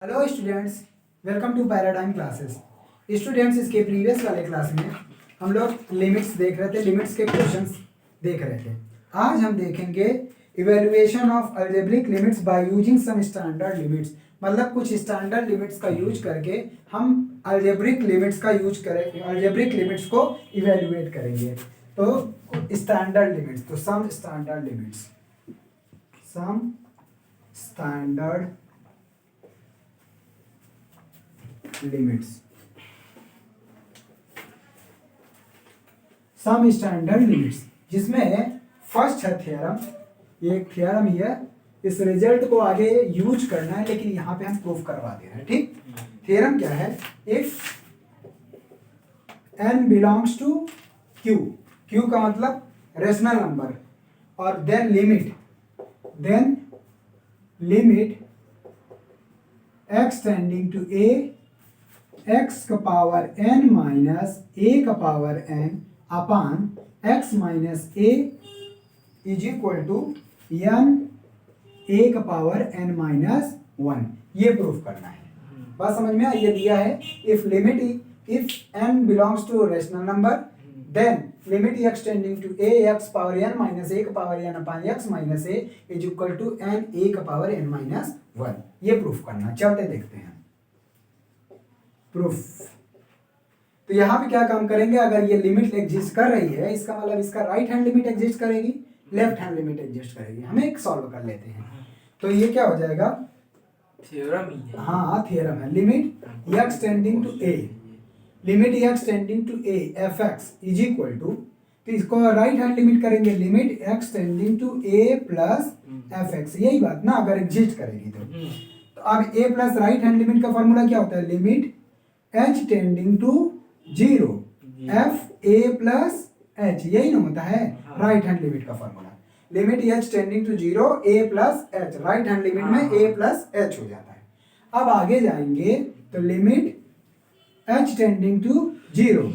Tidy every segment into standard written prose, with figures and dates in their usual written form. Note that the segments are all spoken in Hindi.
Hello students, welcome to Paradigm Classes. Students, इसके प्रीवियस वाले क्लास में हम लोग लिमिट्स देख रहे थे, लिमिट्स के क्वेश्चंस देख रहे थे। आज हम देखेंगे evaluation of algebraic limits by using some standard limits. मतलब कुछ स्टैंडर्ड लिमिट्स का यूज करके हम अलजेब्रिक लिमिट्स का यूज करें, अलजेब्रिक लिमिट्स को इवेल्युएट करेंगे। तो स्टैंडर्ड लिमिट्स, तो some standard limits, some standard limits, some standard limits, जिसमें फर्स्ट है थ्योरम। ये एक थ्योरम ही है, इस रिजल्ट को आगे यूज करना है, लेकिन यहां पे हम प्रूफ करवा दे रहे हैं। ठीक, थ्योरम क्या है? If n belongs to q, q का मतलब रेशनल नंबर, और then limit x tending to a, x का पावर n माइनस a का power n upon x minus a is equal to n a का पावर n माइनस 1। ये प्रूफ करना है। बात समझ में आई? ये दिया है if n belongs to rational number, then limit x tending to a x power n minus a का power n upon x minus a is equal to n a का पावर n माइनस 1। ये प्रूफ करना। चलते देखते हैं प्रूफ। तो यहां पे क्या काम करेंगे? अगर ये लिमिट एग्जिस्ट कर रही है, इसका मतलब इसका राइट हैंड लिमिट एग्जिस्ट करेगी, लेफ्ट हैंड लिमिट एग्जिस्ट करेगी। हम एक सॉल्व कर लेते हैं। तो ये क्या हो जाएगा? थ्योरम ही है। हाँ, थ्योरम है। Limit x tending to a, limit x tending to a f x is equal to, तो इसको राइट हैंड लिमिट करेंगे, limit x tending to a plus f x. यही बात ना, अगर एग्जिस्ट करेगी तो अब a plus right hand limit का फॉर्मूला क्या होता है? Limit h tending to 0 f a plus h, यही ना होता है राइट हैंड लिमिट का formula. Limit h tending to 0 a plus h, right hand limit में a प्लस h हो जाता है। अब आगे जाएंगे तो लिमिट h टेंडिंग टू 0,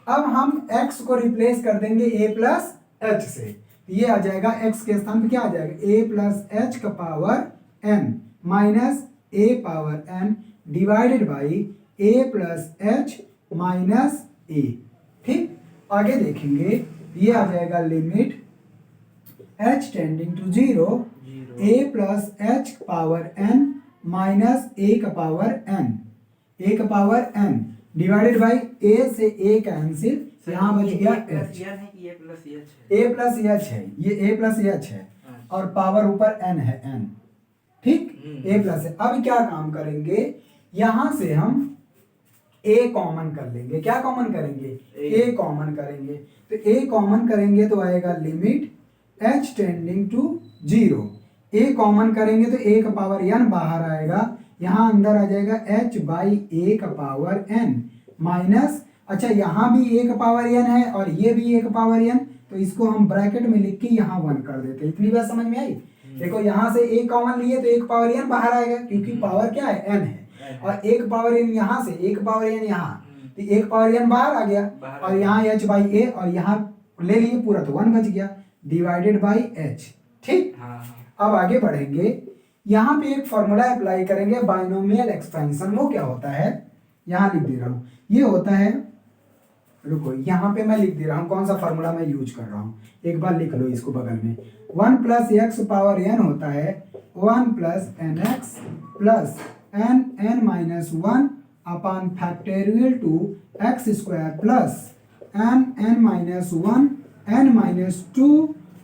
अब हम x को रिप्लेस कर देंगे a प्लस h से। ये आ जाएगा x के स्थान पे क्या आ जाएगा? a प्लस h का power n minus a power n divided by a plus h minus a। ठीक, आगे देखेंगे, ये आ जाएगा limit h tending to 0 a plus h power n minus a का पावर n, a का power n divided by a से a कैंसिल, यहाँ बच गया h। a प्लस h है, ये a प्लस h है, और पावर ऊपर n है, n। ठीक, a प्लस है। अब क्या काम करेंगे? यहां से हम a कॉमन कर लेंगे। क्या कॉमन करेंगे? a कॉमन करेंगे। तो a कॉमन करेंगे तो आएगा limit h tending to 0, a common करेंगे तो a का पावर n बाहर आएगा, यहाँ अंदर आ जाएगा h बाई a का पावर n माइनस, अच्छा यहाँ भी a का पावर n है और ये भी a का पावर n, तो इसको हम ब्रैकेट में लिख के यहाँ 1 कर देते हैं। इतनी बात समझ में आई? देखो, यहाँ से a कॉमन लिए तो एक पावर n बाहर आएगा, क्योंकि पावर क्या है? n है, और एक पावर n यहाँ से, एक पावर n यहाँ, तो एक पावर n बाहर आ गया, और यहाँ h बाई a, और यहाँ ले लिए पूरा तो 1 बच गया डिवाइडेड बाई h। ठीक, अब आगे बढ़ेंगे, यहाँ पे एक फॉर्मूला अप्लाई करेंगे, बाइनोमियल एक्सपेंशन। वो क्या होता है? यहाँ लिख दे रहा हूँ, ये होता है, रुको यहाँ पे मैं लिख दे रहा हूँ कौन सा फॉर्मूला मैं यूज कर रहा हूँ, एक बार लिख लो इसको बगल में। 1 प्लस एक्स पावर n होता है 1 plus n x plus n minus 1 upon factorial two x square plus n minus 1 n minus 2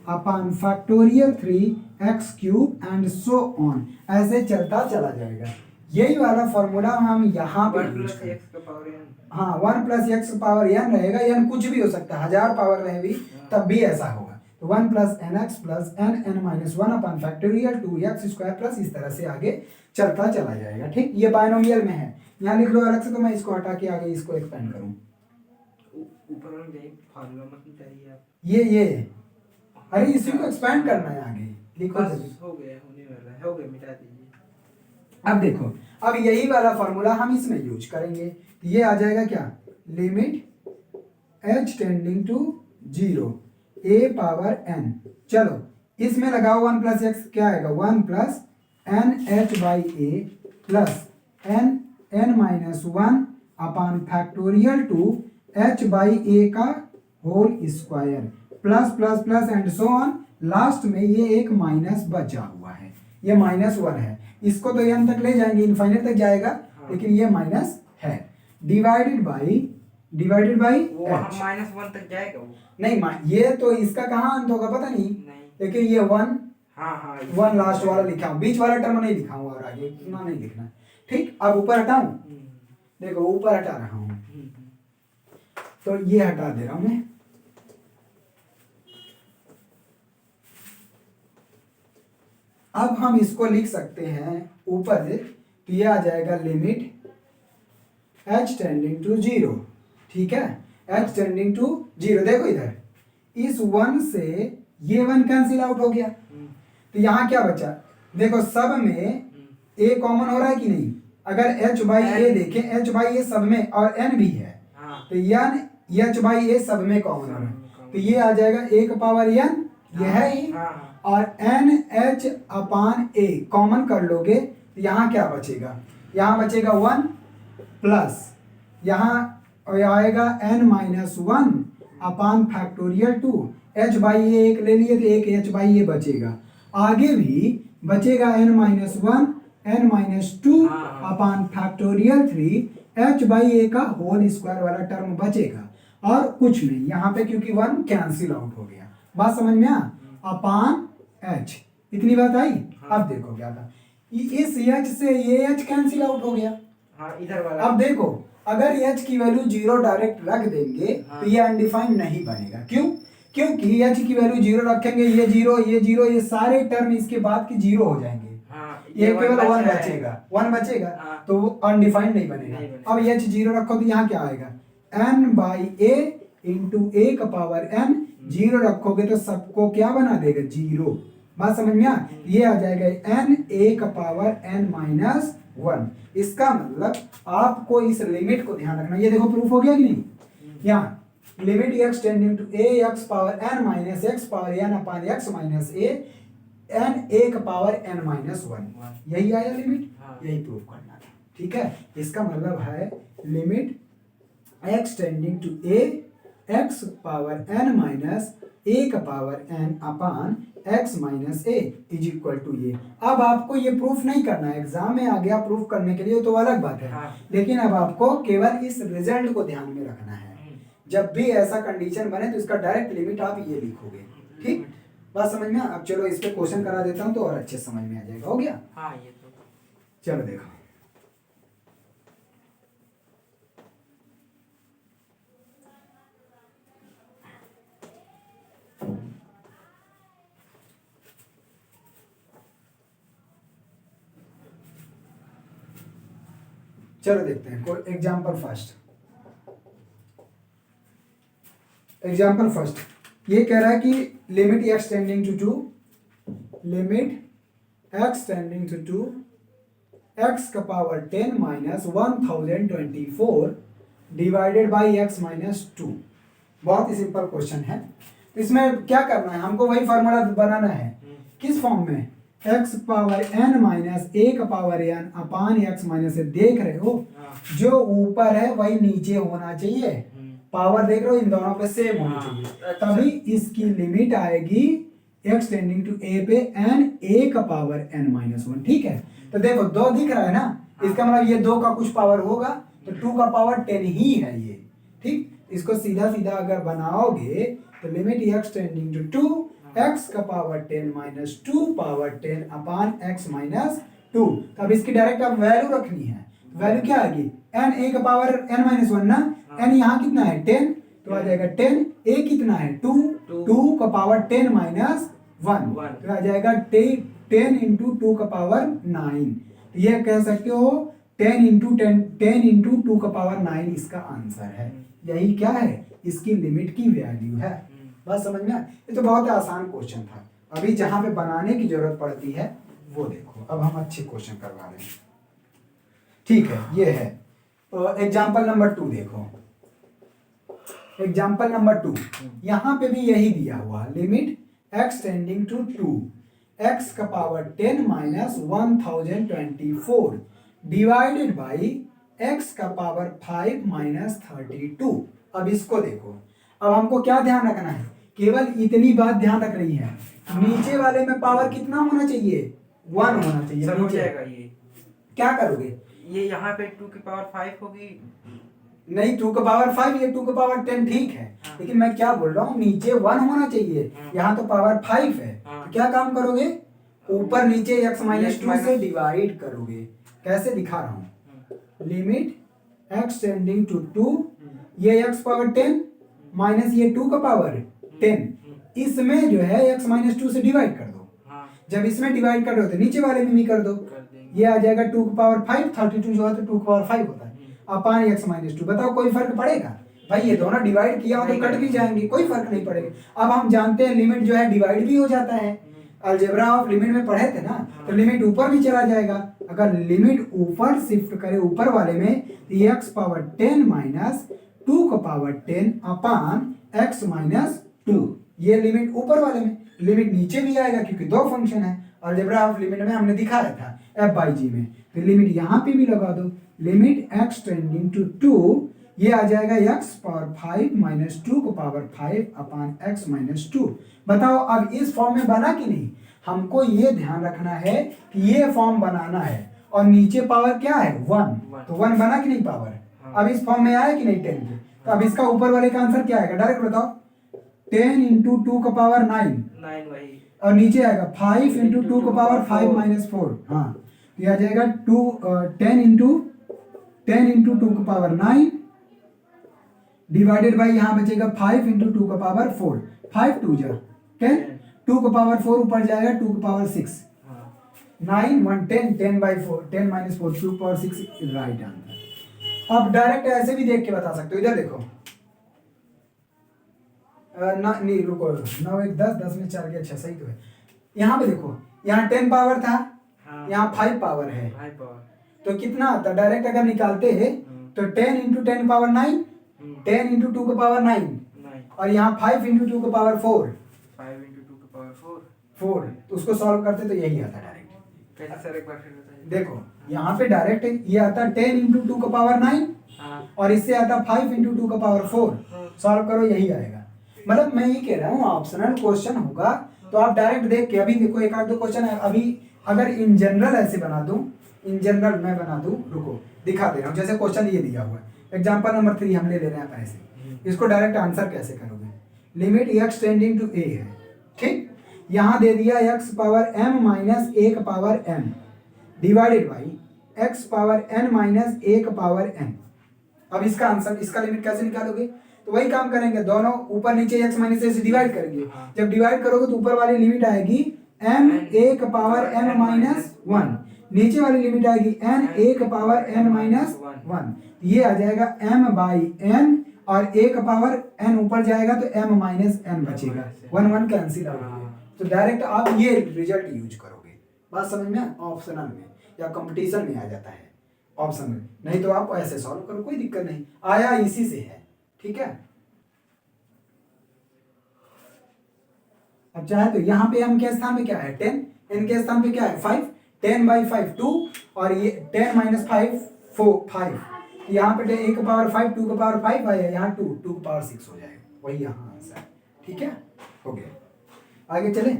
upon factorial 3 x cube and so on, ऐसे चलता चला जाएगा। यही वाला फॉर्मूला हम यहाँ पे यूज करें। हाँ, 1 प्लस एक्स पावर n रहेगा, n कुछ भी हो सकता है, 1000 पावर रहे भी तब भी ऐसा होगा। तो 1 plus n x plus n minus 1 upon factorial 2 x square plus, इस तरह से आगे चलता चला जाएगा। ठीक, ये बाइनोमियल में है, यहाँ लिख लो अलग से, तो मैं इसको हटा के आगे इसको एक्सपेंड करूँ। ऊपर फार्मूला मत चाहिए आप, ये अरे इसी को एक्सपेंड करना है, आगे लिखो। हो गया, होने वाला है, हो गया, मिटा दीजिए। अब देखो, अब यही वाला फॉर्मूला हम इसमें यूज करेंगे। ये आ जाएगा क्या? Limit h tending to 0 a power n। चलो इसमें लगाओ 1 प्लस एक्स, क्या आएगा? 1 plus n h by a plus n minus 1 upon factorial two h by a का whole square plus plus plus and so on. Last में ये एक माइनस बचा हुआ है, ये -1 है, इसको तो n तक ले जाएंगे, इनफाइनाइट तक जाएगा, लेकिन ये माइनस है। डिवाइडेड बाई वो -1 तक जाएगा वो। नहीं, ये तो इसका कहाँ अंत होगा पता नहीं, लेकिन ये 1 हाँ 1 लास्ट वाला लिखा हूँ, बीच वाला टर्म नहीं लिखा हूँ, और आगे इतना नहीं लिखना। ठीक, अब ऊपर हटाऊं, देखो ऊपर हटा रहा हूँ, तो ये हटा दे रहा हूं मैं। अब हम इसको लिख सकते हैं ऊपर से, तो ये आ जाएगा लिमिट h टेंडिंग टू 0। ठीक है, h टेंडिंग टू 0। देखो इधर इस 1 से ये 1 कैंसिल आउट हो गया, तो यहाँ क्या बचा, देखो सब में a कॉमन हो रहा है कि नहीं। अगर h बाई a देखें, h बाई a सब में और n भी है, तो n h बाई a सब में कॉमन हो रहा है, तो ये आ जाएगा 1 पावर n, ये है ही, और n h upon a common कर लोगे तो यहाँ क्या बचेगा, यहाँ बचेगा 1 प्लस यहाँ आएगा n minus 1 upon factorial 2, h by a एक ले लिए तो एक h बाई a बचेगा, आगे भी बचेगा n minus 1 n minus 2 upon factorial 3 h by a का होल स्क्वायर वाला टर्म बचेगा, और कुछ नहीं यहाँ पे, क्योंकि 1 कैंसिल आउट हो गया। बात समझ में आ, अपान h, इतनी बात आई। अब देखो क्या था, इस h से ये h कैंसिल आउट हो गया, इधर वाला। अब देखो अगर h की वैल्यू 0 डायरेक्ट रख देंगे तो ये अनडिफाइंड नहीं बनेगा। क्यों? क्योंकि h की वैल्यू 0 रखेंगे, ये 0 ये 0, ये सारे टर्म इसके बाद के 0 हो जाएंगे, ये केवल 1 बचेगा, 1 बचेगा, तो वो अनडिफाइंड नहीं बनेगा। अब h 0 रखो तो यहाँ क्या आएगा, n by a into a का पावर n, 0 रखोगे तो सबको क्या बना देगा, 0। बात समझ में आ, ये आ जाएगा n a का पावर n माइनस 1। इसका मतलब आपको इस लिमिट को ध्यान रखना। ये देखो प्रूफ हो गया कि नहीं, यहाँ limit x tending to a x power n minus x power n upon x minus a n a का पावर n माइनस 1, यही आया लिमिट, यही प्रूफ करना था। ठीक है, इसका मतलब है limit x tending to a x power n minus a का power n upon x minus a is equal to ये। अब आपको ये प्रूफ नहीं करना है, एग्जाम में आ गया प्रूफ करने के लिए तो अलग बात है, लेकिन अब आपको केवल इस रिजल्ट को ध्यान में रखना है। जब भी ऐसा कंडीशन बने तो इसका डायरेक्ट लिमिट आप ये लिखोगे। ठीक, बात समझ में। अब चलो इस पे क्वेश्चन करा देता हूँ तो और अच्छे समझ में आ जाएगा। हो गया, ये तो चलो देखो, चलो देखते हैं कोई एग्जाम्पल फर्स्ट। एग्जाम्पल फर्स्ट ये कह रहा है कि limit x tending to 2, limit x tending to 2 x का power 10 minus 1024 divided by x minus 2। बहुत ही सिंपल क्वेश्चन है, तो इसमें क्या करना है, हमको वही फार्मूला बनाना है। किस फॉर्म में, x power n minus a का power n upon x minus, देख रहे हो जो ऊपर है वही नीचे होना चाहिए, पावर देख रहे हो इन दोनों पे सेम होनी चाहिए, तभी इसकी लिमिट आएगी x टेंडिंग टू a पे n a का पावर n माइनस 1। ठीक है, तो देखो 2 दिख रहा है ना, इसका मतलब ये 2 का कुछ पावर होगा, तो 2 का पावर 10 ही है ये। ठीक, इसको सीधा सीधा अगर बनाओगे तो limit x tending to 2 x का power 10 minus 2 power 10 upon x minus 2। तो अब इसकी डायरेक्ट अब वैल्यू रखनी है, वैल्यू क्या आएगी, n a का पावर n माइनस 1 ना, n यहाँ कितना है 10, तो आ जाएगा 10, a कितना है 2, 2 का पावर 10 माइनस 1, तो आ जाएगा 10 इंटू 2 का पावर 9। तो ये कह सकते हो 10 इंटू 2 का पावर 9 इसका आंसर है। यही क्या है, इसकी लिमिट की वैल्यू है। बस समझ में, ये तो बहुत आसान क्वेश्चन था। अभी जहां पे बनाने की जरूरत पड़ती है वो देखो, अब हम अच्छे क्वेश्चन करवा रहे हैं। ठीक है, ये है एग्जाम्पल नंबर 2। देखो एग्जाम्पल नंबर 2, यहां पे भी यही दिया हुआ, limit x tending to 2 x का power 10 minus 1024 divided by x का पावर 5 माइनस 32। अब इसको देखो, अब हमको क्या ध्यान रखना है, केवल इतनी बात ध्यान रख रही है, नीचे वाले में पावर कितना होना चाहिए, 1 होना चाहिए। सर हो नीचे जाएगा ये। क्या करोगे, ये यहाँ पे 2 की पावर 5 होगी। नहीं 2 का पावर 5, ये 2 का पावर 10 ठीक है, हाँ। लेकिन मैं क्या बोल रहा हूँ, नीचे 1 होना चाहिए, हाँ। यहाँ तो पावर 5 है। हाँ। तो क्या काम करोगे, ऊपर नीचे x माइनस 2 से minus- डिवाइड करोगे। कैसे दिखा रहा हूँ, लिमिट x टेंडिंग टू 2, ये x पावर 10 माइनस ये 2 का पावर 10, इसमें जो है x माइनस 2 से डिवाइड कर दो। हाँ। जब इसमें डिवाइड कर दो तो नीचे वाले में भी कर दो, कर देंगे। ये आ जाएगा 2 का पावर 5, 32 जो है तो 2 का पावर 5 होता है अपान x माइनस 2। बताओ कोई फर्क पड़ेगा भाई, ये दोनों डिवाइड किया हो तो कट भी जाएंगे, कोई फर्क नहीं पड़ेगा। अब हम जानते हैं लिमिट जो है डिवाइड भी हो जाता है, अलजेब्रा ऑफ लिमिट में पढ़े थे ना, तो लिमिट ऊपर भी चला जाएगा। अगर लिमिट ऊपर शिफ्ट करे ऊपर वाले में, तो x पावर 10 माइनस 2 का पावर 10 अपान x माइनस 2, ये लिमिट ऊपर वाले में। लिमिट नीचे भी आएगा क्योंकि दो फंक्शन है, अलजेब्रा ऑफ लिमिट में हमने दिखाया था f बाई जी में, तो लिमिट यहाँ पे भी लगा दो, लिमिट x टेंडिंग टू 2, ये आ जाएगा x पावर 5 माइनस 2 को पावर 5 अपान x माइनस 2। बताओ अब इस फॉर्म में बना कि नहीं, हमको ये ध्यान रखना है कि ये फॉर्म बनाना है, और नीचे पावर क्या है 1, तो 1 बना कि नहीं पावर। अब इस फॉर्म में आया कि नहीं 10 के, तो अब इसका ऊपर वाले का आंसर क्या आएगा, डायरेक्ट बताओ, 10 इंटू 2 का पावर 9 वही, और नीचे आएगा 5 इंटू 2 का पावर 5 माइनस 4। हाँ, तो ये आ जाएगा 10 इंटू 2 का पावर 9 डिवाइडेड बाई यहाँ बचेगा 5 इंटू 2 का पावर 4, 5 2 जा 10, 2 का पावर 4 ऊपर जाएगा 2 का power 6, 9 1 10, 10 by 4, 10 minus 4, 2 power 6 right answer. अब डायरेक्ट ऐसे भी देख के बता सकते हो, इधर देखो, ना नहीं रुको, 9 1 10, 10 में 4 के, अच्छा सही तो है। यहाँ पे देखो, यहाँ 10 पावर था, यहाँ 5 पावर है, तो कितना आता, डायरेक्ट अगर निकालते हैं तो 10 इंटू 10 पावर 9, 10 इंटू 2 का पावर 9, और यहाँ 5 इंटू 2 का पावर 4, 5 इंटू 2 का पावर 4, तो उसको सॉल्व करते तो यही आता डायरेक्ट। कैसे सर, एक बार फिर बताइए। देखो यहाँ पे डायरेक्ट ये आता 10 इंटू 2 का पावर 9, और इससे आता 5 इंटू 2 का पावर 4, सॉल्व करो यही आएगा। मतलब मैं ये कह रहा हूँ ऑप्शनल क्वेश्चन होगा तो आप डायरेक्ट देख के, अभी देखो एक आध दो क्वेश्चन है, अभी अगर इन जनरल ऐसे बना दूं, इन जनरल मैं बना दूं, रुको दिखा दे रहा हूँ। जैसे क्वेश्चन ये दिया हुआ है, एग्जांपल नंबर 3 हम ले रहे हैं पैसे, इसको डायरेक्ट आंसर कैसे करोगे, limit x tending to a है, ठीक, यहाँ दे दिया x power m minus 1 power n divided by x power n minus 1 power n। अब इसका आंसर, इसका लिमिट कैसे निकालोगे, तो वही काम करेंगे, दोनों ऊपर नीचे x माइनस a से डिवाइड करेंगे। जब डिवाइड करोगे तो ऊपर वाली लिमिट आएगी m 1 पावर n माइनस 1, नीचे वाली लिमिट आएगी n 1 पावर n माइनस 1, ये आ जाएगा m बाई n, और 1 पावर n ऊपर जाएगा तो m माइनस n बचेगा, 1 1 कैंसिल आउट हो गया। तो डायरेक्ट आप ये रिजल्ट यूज करोगे, बात समझ में, ऑप्शनल में या कंपटीशन में आ जाता है ऑप्शन में, नहीं तो आप ऐसे सॉल्व करो, कोई दिक्कत नहीं, आया इसी से है, ठीक है। अब चाहे तो यहाँ पे m के स्थान पे क्या है 10, n के स्थान पे क्या है 5, 10 बाई 5 2, और ये 10 माइनस 5 5, यहाँ पे 1 का पावर 5, 2 का पावर 5 आया, यहाँ 2 का पावर 6 हो जाएगा, वही यहाँ आंसर, ठीक है, हो गया। आगे चले,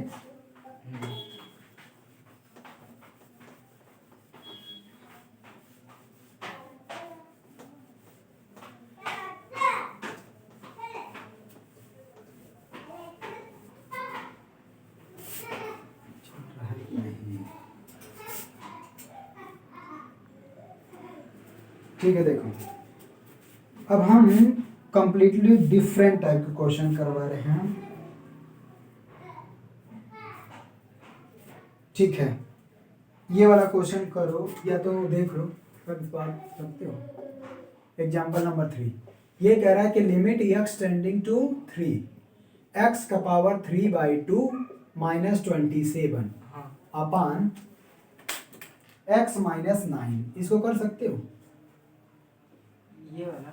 ठीक है। देखो अब हम कंप्लीटली डिफरेंट टाइप के क्वेश्चन करवा रहे हैं, ठीक है। ये वाला क्वेश्चन करो या तो देख लो, कर बात सकते हो। एग्जाम्पल नंबर 3, ये कह रहा है कि limit x tending to 3, x का power 3 by 2 minus 27 upon x minus 9, इसको कर सकते हो ये वाला।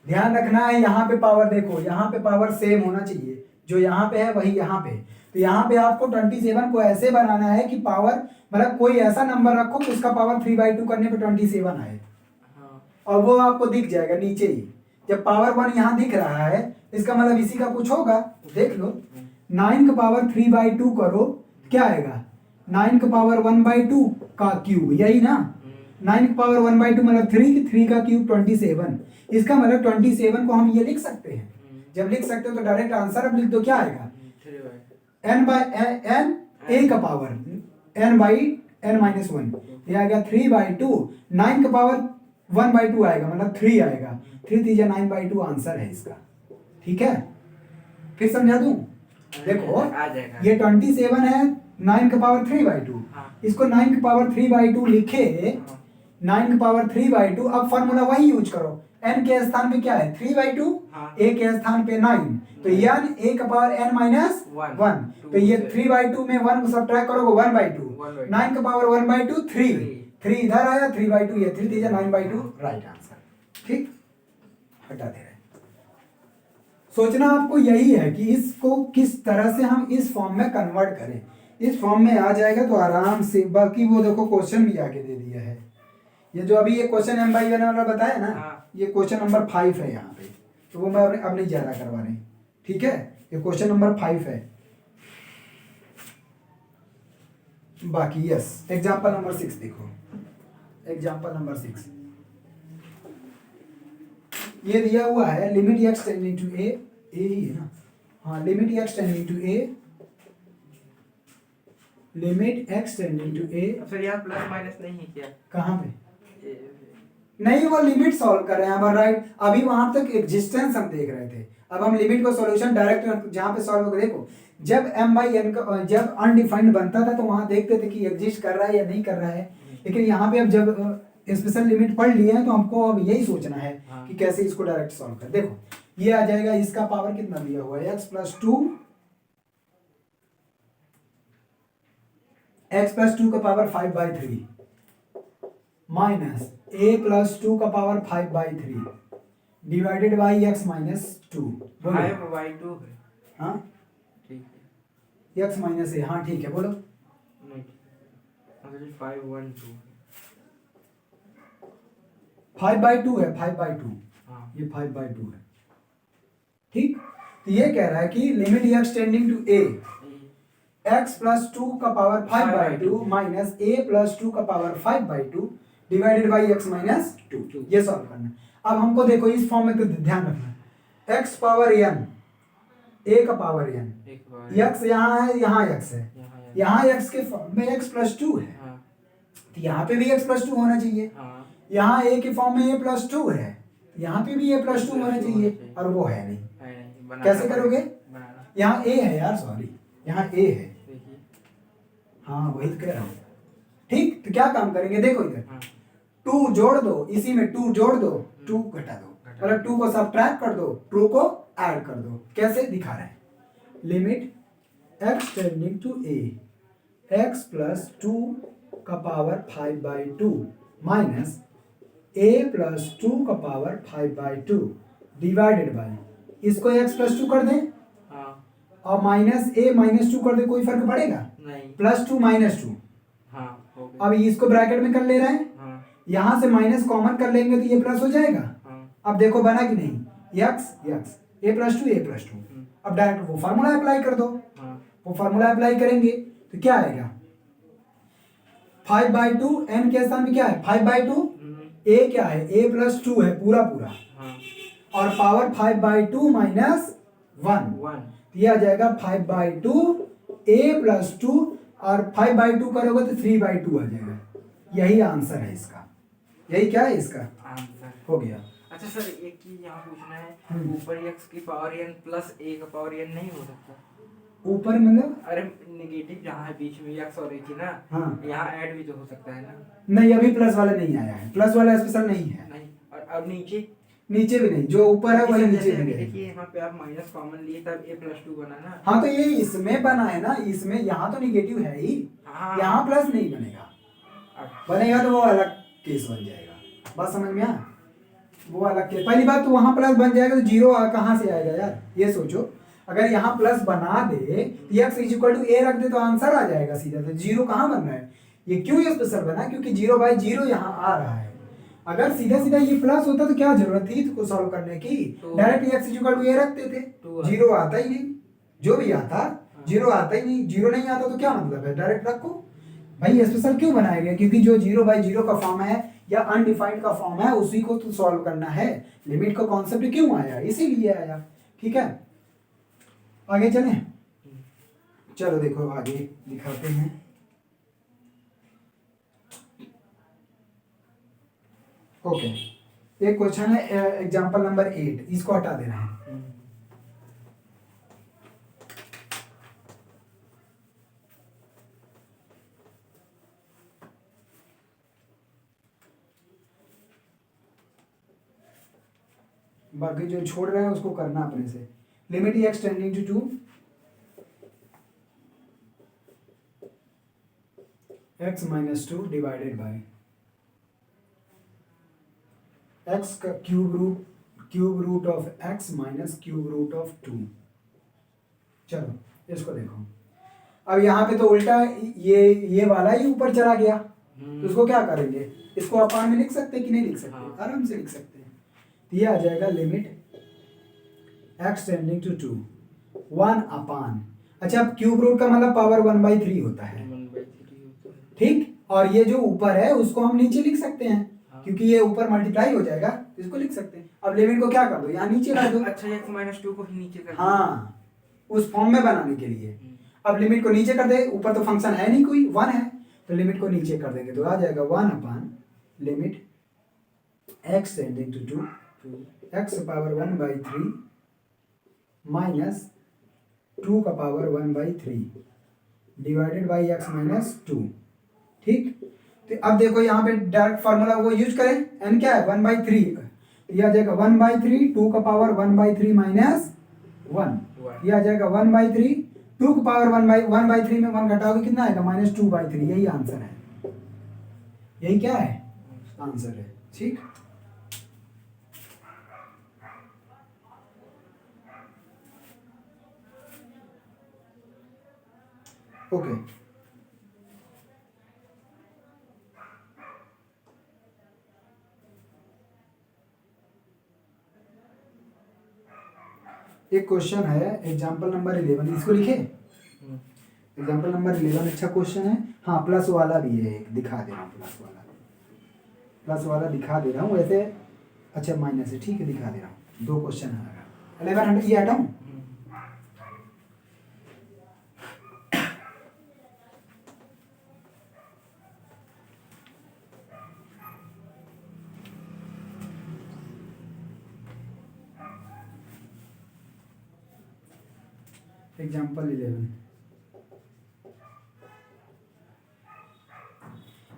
ध्यान रखना है, यहाँ पे पावर देखो, यहाँ पे पावर सेम होना चाहिए, जो यहाँ पे है वही यहाँ पे, तो यहाँ पे आपको 27 को ऐसे बनाना है कि पावर मतलब कोई ऐसा नंबर रखो कि उसका पावर 3/2 करने पे 27 आए, हाँ और वो आपको दिख जाएगा नीचे ही। जब पावर 1 यहाँ दिख रहा है इसका मतलब इसी का कुछ होगा, देख लो। 9 का पावर 3/2 करो, क्या आएगा? 9 का पावर 1/2 का क्यूब, यही ना। 9 का पावर 1/2 मतलब 3 का क्यूब 27। इसका मतलब 27 को हम ये लिख सकते हैं। जब लिख सकते हो तो डायरेक्ट आंसर अब लिख दो, क्या आएगा? n बाई n a का power n by n minus 1, ये आएगा 3/2। 9 का पावर 1/2 आएगा मतलब 3 आएगा, 3 3 9/2 आंसर है इसका। ठीक है, फिर समझा दूं? देखो आ जाएगा। ये 27 है, 9 का पावर 3/2, इसको 9 का पावर 3/2 लिखे, 9 का पावर 3/2। अब फॉर्मूला वही यूज करो, n के स्थान पे क्या है? 3/2, a के स्थान पे 9, तो n a का पावर n माइनस 1, तो ये 3/2 में 1 को सब्ट्रैक्ट करोगे 1/2, 9 का पावर 1/2 3 इधर आया, 3/2 ये 3 3 9/2 राइट आंसर। ठीक, हटा दे रहे। सोचना आपको यही है कि इसको किस तरह से हम इस फॉर्म में कन्वर्ट करें। इस फॉर्म में आ जाएगा तो आराम से, बाकी वो देखो क्वेश्चन भी आगे दे दिया है। ये जो अभी ये क्वेश्चन m/n वाला बताया ना, ये क्वेश्चन नंबर 5 है यहाँ पे, तो वो मैं अब नहीं ज्यादा करवा रही। ठीक है, ये क्वेश्चन नंबर 5 है। बाकी यस, एग्जाम्पल नंबर 6 देखो, एग्जाम्पल नंबर 6 ये दिया हुआ है, limit x tending to a, ही है ना, हाँ, limit x tending to a, limit x tending to a। Sir यहाँ प्लस माइनस नहीं है क्या? कहाँ पे? नहीं, वो लिमिट सॉल्व कर रहे हैं हम, राइट। अभी वहां तक एग्जिस्टेंस हम देख रहे थे, अब हम लिमिट को सॉल्यूशन डायरेक्ट जहां पे सॉल्व होगा। देखो जब m/n का जब अनडिफाइंड बनता था तो वहां देखते थे कि एग्जिस्ट कर रहा है या नहीं कर रहा है, लेकिन यहाँ पे अब जब स्पेशल लिमिट पढ़ लिए हैं तो हमको अब यही सोचना है कि कैसे इसको डायरेक्ट सॉल्व कर। देखो ये आ जाएगा, इसका पावर कितना दिया हुआ है? x प्लस 2 का पावर 5/3 माइनस a प्लस 2 का power 5/3 divided by x minus 2। 5/2 है। हाँ, ठीक है। x माइनस a, हाँ ठीक है, बोलो। नहीं, 5/2 5/2 है, 5/2, हाँ ये 5/2 है। ठीक, तो ये कह रहा है कि limit x tending to a, x plus 2 का पावर 5/2 माइनस a प्लस 2 का power 5/2 divided by x minus 2, ये सॉल्व करना। अब हमको देखो इस फॉर्म में तो ध्यान रखना, x पावर n, a का पावर n, x यहाँ है, यहाँ x है, यहाँ x के फॉर्म में x प्लस 2 है, तो यहाँ पे भी x प्लस 2 होना चाहिए। यहाँ a के फॉर्म में a प्लस 2 है, यहाँ पे भी a प्लस 2 होना चाहिए, और वो है नहीं। कैसे करोगे? यहाँ a है यार, सॉरी, यहाँ a है, हाँ वही तो कह रहा हूँ। ठीक, तो क्या काम करेंगे? देखो इधर 2 जोड़ दो, इसी में 2 जोड़ दो, 2 घटा दो, मतलब 2 को सब्ट्रैक्ट कर दो, 2 को ऐड कर दो। कैसे दिखा रहे हैं? Limit x tending to a, x plus 2 का पावर 5/2 माइनस a प्लस 2 का पावर 5/2 डिवाइडेड बाई, इसको x प्लस 2 कर दें और माइनस a माइनस 2 कर दे, कोई फर्क पड़ेगा? नहीं। प्लस 2 माइनस 2, अब इसको ब्रैकेट में कर ले रहे हैं, यहां से माइनस कॉमन कर लेंगे तो ये प्लस हो जाएगा। अब देखो बना कि नहीं, x a plus 2 a plus 2। अब डायरेक्ट वो फार्मूला अप्लाई कर दो, वो फार्मूला अप्लाई करेंगे तो क्या आएगा? 5/2, n के स्थान में क्या है? 5/2, a क्या है? a प्लस 2 है पूरा पूरा, और पावर 5/2 माइनस 1, ये आ जाएगा 5/2 a प्लस 2, और 5/2 करोगे तो 3/2 आ जाएगा। यही आंसर है इसका, यही क्या है इसका आंसर हो गया। अच्छा सर, एक चीज यहाँ पूछना है, ऊपर x की पावर n प्लस a का पावर n नहीं हो सकता? ऊपर मतलब? अरे नेगेटिव जहाँ है बीच में x और a ना, हाँ, यहाँ ऐड भी तो हो सकता है ना? नहीं, अभी प्लस वाला नहीं आया है, प्लस वाला स्पेशल नहीं है। नहीं, और अब नीचे नीचे भी नहीं, जो ऊपर है वही नीचे भी नहीं। देखिए यहाँ पे आप माइनस कॉमन लिए तब a प्लस 2 बना ना। हाँ, तो ये इसमें बना है ना, इसमें यहाँ तो निगेटिव है ही, यहाँ प्लस नहीं बनेगा, बनेगा तो वो अलग केस बन जाएगा। बात समझ में आया? वो अलग केस। पहली बात तो वहाँ प्लस बन जाएगा तो जीरो कहाँ से आएगा यार, ये सोचो। अगर यहाँ प्लस बना दे तो x इक्वल टू ए रख दे तो आंसर आ जाएगा सीधा। तो जीरो कहाँ बन रहा है, ये क्यों ये स्पेशल बना, क्योंकि 0/0 यहाँ आ रहा है। अगर सीधा सीधा ये प्लस होता तो क्या जरूरत थी इसको सॉल्व करने की, डायरेक्ट x इक्वल टू ए रखते थे। जीरो आता ही नहीं, जो भी आता जीरो आता ही नहीं, जीरो नहीं आता तो क्या मतलब है, डायरेक्ट रखो। भाई स्पेशल क्यों बनाया गया, क्योंकि जो 0/0 का फॉर्म है या अनडिफाइंड का फॉर्म है उसी को तो सॉल्व करना है। लिमिट का कॉन्सेप्ट क्यों आया, इसीलिए आया। ठीक है, आगे चलें। चलो देखो आगे दिखाते हैं। ओके, एक क्वेश्चन है एग्जांपल नंबर 8, इसको हटा देना है। बाकी जो छोड़ रहे हैं उसको करना अपने से। Limit x tending to 2 x minus 2 divided by x का cube root of x minus cube root of 2। चलो इसको देखो, अब यहाँ पे तो उल्टा ये वाला ही ऊपर चला गया, तो इसको क्या करेंगे, इसको अपान में लिख सकते हैं कि नहीं लिख सकते? हाँ। आराम से लिख सकते हैं। तो ये आ जाएगा लिमिट x टेंडिंग टू 2 1 अपान, अच्छा अब क्यूब रूट का मतलब पावर 1/3 होता है, 1/3 होता है। ठीक। और ये जो ऊपर है उसको हम नीचे लिख सकते हैं, हाँ। क्योंकि ये ऊपर मल्टीप्लाई हो जाएगा, इसको लिख सकते हैं। अब लिमिट को क्या कर दो, यहाँ नीचे रख दो। अच्छा x माइनस 2 को ही नीचे कर हाँ, उस फॉर्म में बनाने के लिए। अब लिमिट को नीचे कर दे, ऊपर तो फंक्शन है नहीं कोई, 1 है, तो लिमिट को नीचे कर देंगे तो आ जाएगा 1 upon limit x tending to 2 x power 1/3 minus 2 का power 1/3 divided by x minus 2। ठीक, तो अब देखो यहाँ पे डायरेक्ट फार्मूला वो यूज करें, n क्या है 1/3, ये आ जाएगा 1/3 2 का पावर 1/3 माइनस 1, ये आ जाएगा 1/3 2 का पावर 1/3 में 1 घटाओगे कितना आएगा -2/3, यही आंसर है, यही क्या है आंसर है। ठीक, ओके। एक क्वेश्चन है एग्जांपल नंबर 11, इसको लिखे। एग्जांपल नंबर 11 अच्छा क्वेश्चन है। हाँ, प्लस वाला भी है एक, दिखा दे रहा हूँ प्लस वाला दिखा दे रहा हूँ वैसे। अच्छा माइनस है, ठीक है दिखा दे रहा हूँ। 2 क्वेश्चन है 1100, ये हटाऊँ। एग्जाम्पल 11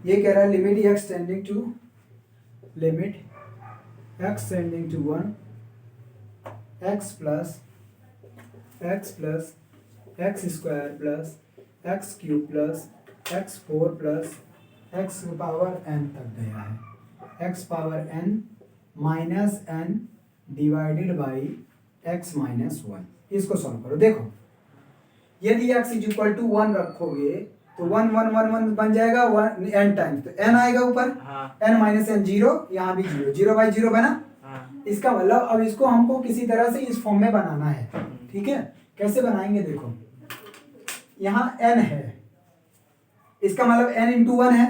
ये कह रहा है limit x tending to 1 x plus x square plus x cube plus x4 plus x power n तक गया है, x power n minus n divided by x minus 1। इसको सॉल्व करो। देखो यदि x इज इक्वल टू 1 रखोगे तो 1 1 1 1 बन जाएगा 1 n टाइम्स, तो n आएगा ऊपर। हाँ। n माइनस n 0, यहाँ भी 0, 0/0 बना। हाँ। इसका मतलब अब इसको हमको किसी तरह से इस फॉर्म में बनाना है। ठीक है, कैसे बनाएंगे देखो, यहाँ n है, इसका मतलब n इंटू 1 है।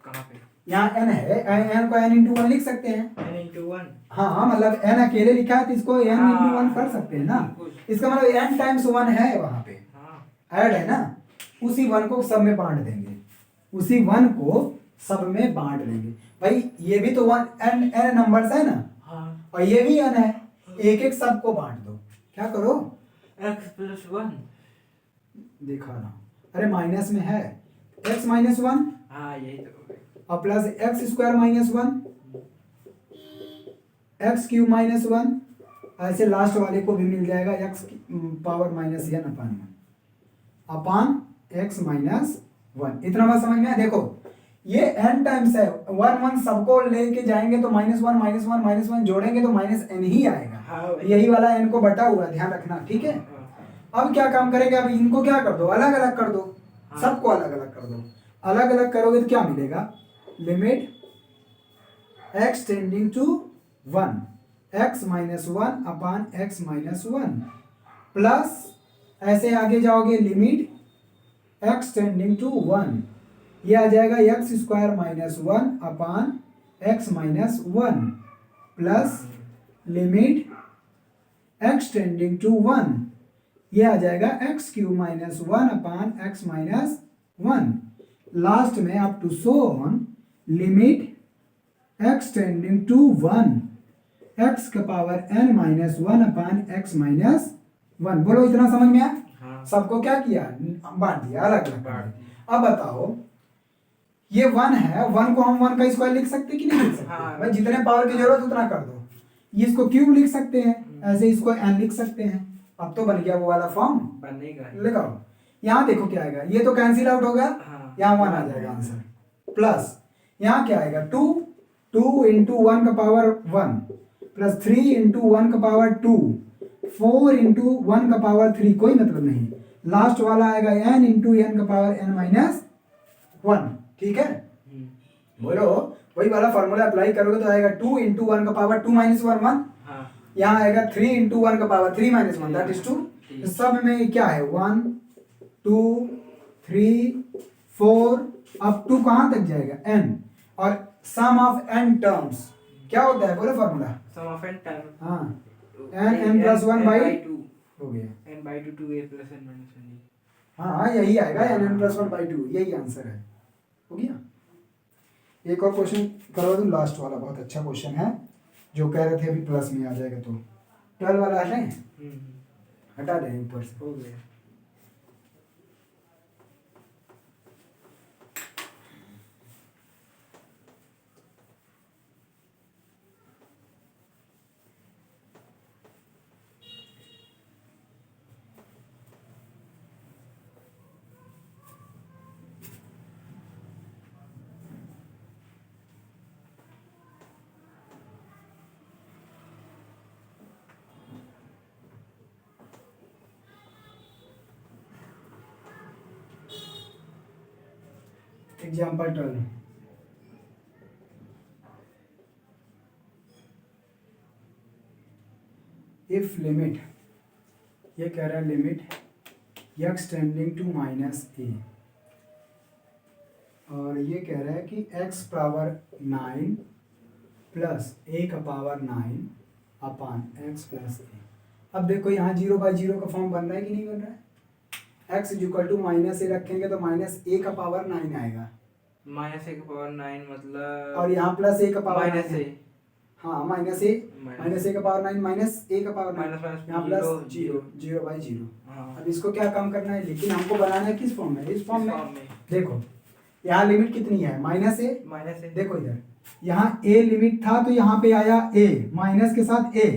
कहाँ पे? यहाँ n है, n को n इंटू 1 लिख सकते हैं। n into 1। हाँ, मतलब n अकेले लिखा है तो इसको n इंटू 1 कर सकते हैं ना। इसका मतलब n टाइम्स 1 है वहाँ पे, ऐड है ना, उसी 1 को सब में बांट देंगे, उसी 1 को सब में बांट देंगे। भाई ये भी तो 1 n नंबर्स है ना। हाँ। और ये भी n है, एक एक सबको बांट दो। क्या करो, x प्लस 1 दिखा रहा हूँ, अरे माइनस में है x माइनस 1। हाँ यही तो, और plus x square minus 1 x cube minus 1, ऐसे लास्ट वाले को भी मिल जाएगा x power minus n upon x minus 1। इतना बात समझ में आया। देखो ये n टाइम्स है, 1 1 सबको लेके जाएंगे तो -1 -1 -1 जोड़ेंगे तो -n ही आएगा। हाँ। यही वाला n को बटा हुआ, ध्यान रखना। ठीक है, हाँ। अब क्या काम करेंगे, अब इनको क्या कर दो, अलग अलग कर दो, हाँ। सबको अलग अलग कर दो। अलग अलग करोगे तो क्या मिलेगा, limit x tending to 1 x minus 1 upon x minus 1 plus ऐसे आगे जाओगे लिमिट x टेंडिंग टू 1, ये आ जाएगा x square minus 1 upon x minus 1 plus limit x tending to 1, ये आ जाएगा x cube minus 1 upon x minus 1। Last में up to so on limit x tending to 1 x का power n minus 1 upon x minus 1। बोलो इतना समझ में आया? हाँ। सबको क्या किया, बांट दिया, अलग अलग बांट बांट दिया। अब बताओ ये 1 है, 1 को हम 1 का स्क्वायर लिख सकते कि नहीं लिख सकते? हाँ। भाई जितने पावर की जरूरत उतना कर दो। ये इसको क्यूब लिख सकते हैं, ऐसे इसको n लिख सकते हैं। अब तो बन गया वो वाला फॉर्म, बनेगा। लगाओ। यहाँ देखो क्या आएगा, ये तो कैंसिल आउट हो गया, हाँ। यहाँ 1 आ जाएगा आंसर। प्लस यहाँ क्या आएगा, 2 इंटू 1 का पावर 1 प्लस 3 इंटू 1 का पावर 2 4 इंटू 1 का पावर 3, कोई मतलब नहीं। लास्ट वाला आएगा n इंटू n का पावर n माइनस 1। ठीक है, बोलो वही वाला फॉर्मूला अप्लाई करोगे तो आएगा 2 इंटू 1 का पावर 2 माइनस 1 1, यहाँ आएगा 3 इंटू 1 का पावर 3 माइनस 1 दैट इज 2। सब में क्या है 1 2 3 4, अब 2 कहाँ तक जाएगा n, और सम ऑफ n टर्म्स क्या होता है, बोलो formula, sum of n term, हाँ n प्लस 1 बाई 2 हो गया, n by 2 2a plus n minus 1। हाँ यही आएगा n प्लस 1 बाई 2, यही आंसर है। हो गया। एक और क्वेश्चन करवा दूं, लास्ट वाला बहुत अच्छा क्वेश्चन है, जो कह रहे थे अभी प्लस में आ जाएगा, तो 12 वाला हटाएं, हटा दें ऊपर से। हो गया। एग्जाम्पल 12, इफ लिमिट, ये कह रहा है limit x tending to minus a, और ये कह रहा है कि x पावर 9 प्लस a का power 9 upon x plus a। अब देखो यहाँ 0 बाई 0 का फॉर्म बन रहा है कि नहीं बन रहा है, x is equal to minus A रखेंगे तो माइनस ए का पावर 9 आएगा, माइनस ए का पावर 9 मतलब, और यहाँ प्लस ए का पावर माइनस ए, हाँ माइनस ए का पावर 9 माइनस ए का पावर 9, माइनस यहाँ प्लस 0 बाई 0। अब इसको क्या काम करना है, लेकिन हमको बनाना है किस फॉर्म में, इस फॉर्म में। देखो यहाँ लिमिट कितनी है, माइनस ए, देखो इधर यहाँ a लिमिट था तो यहाँ पे आया a माइनस के साथ a,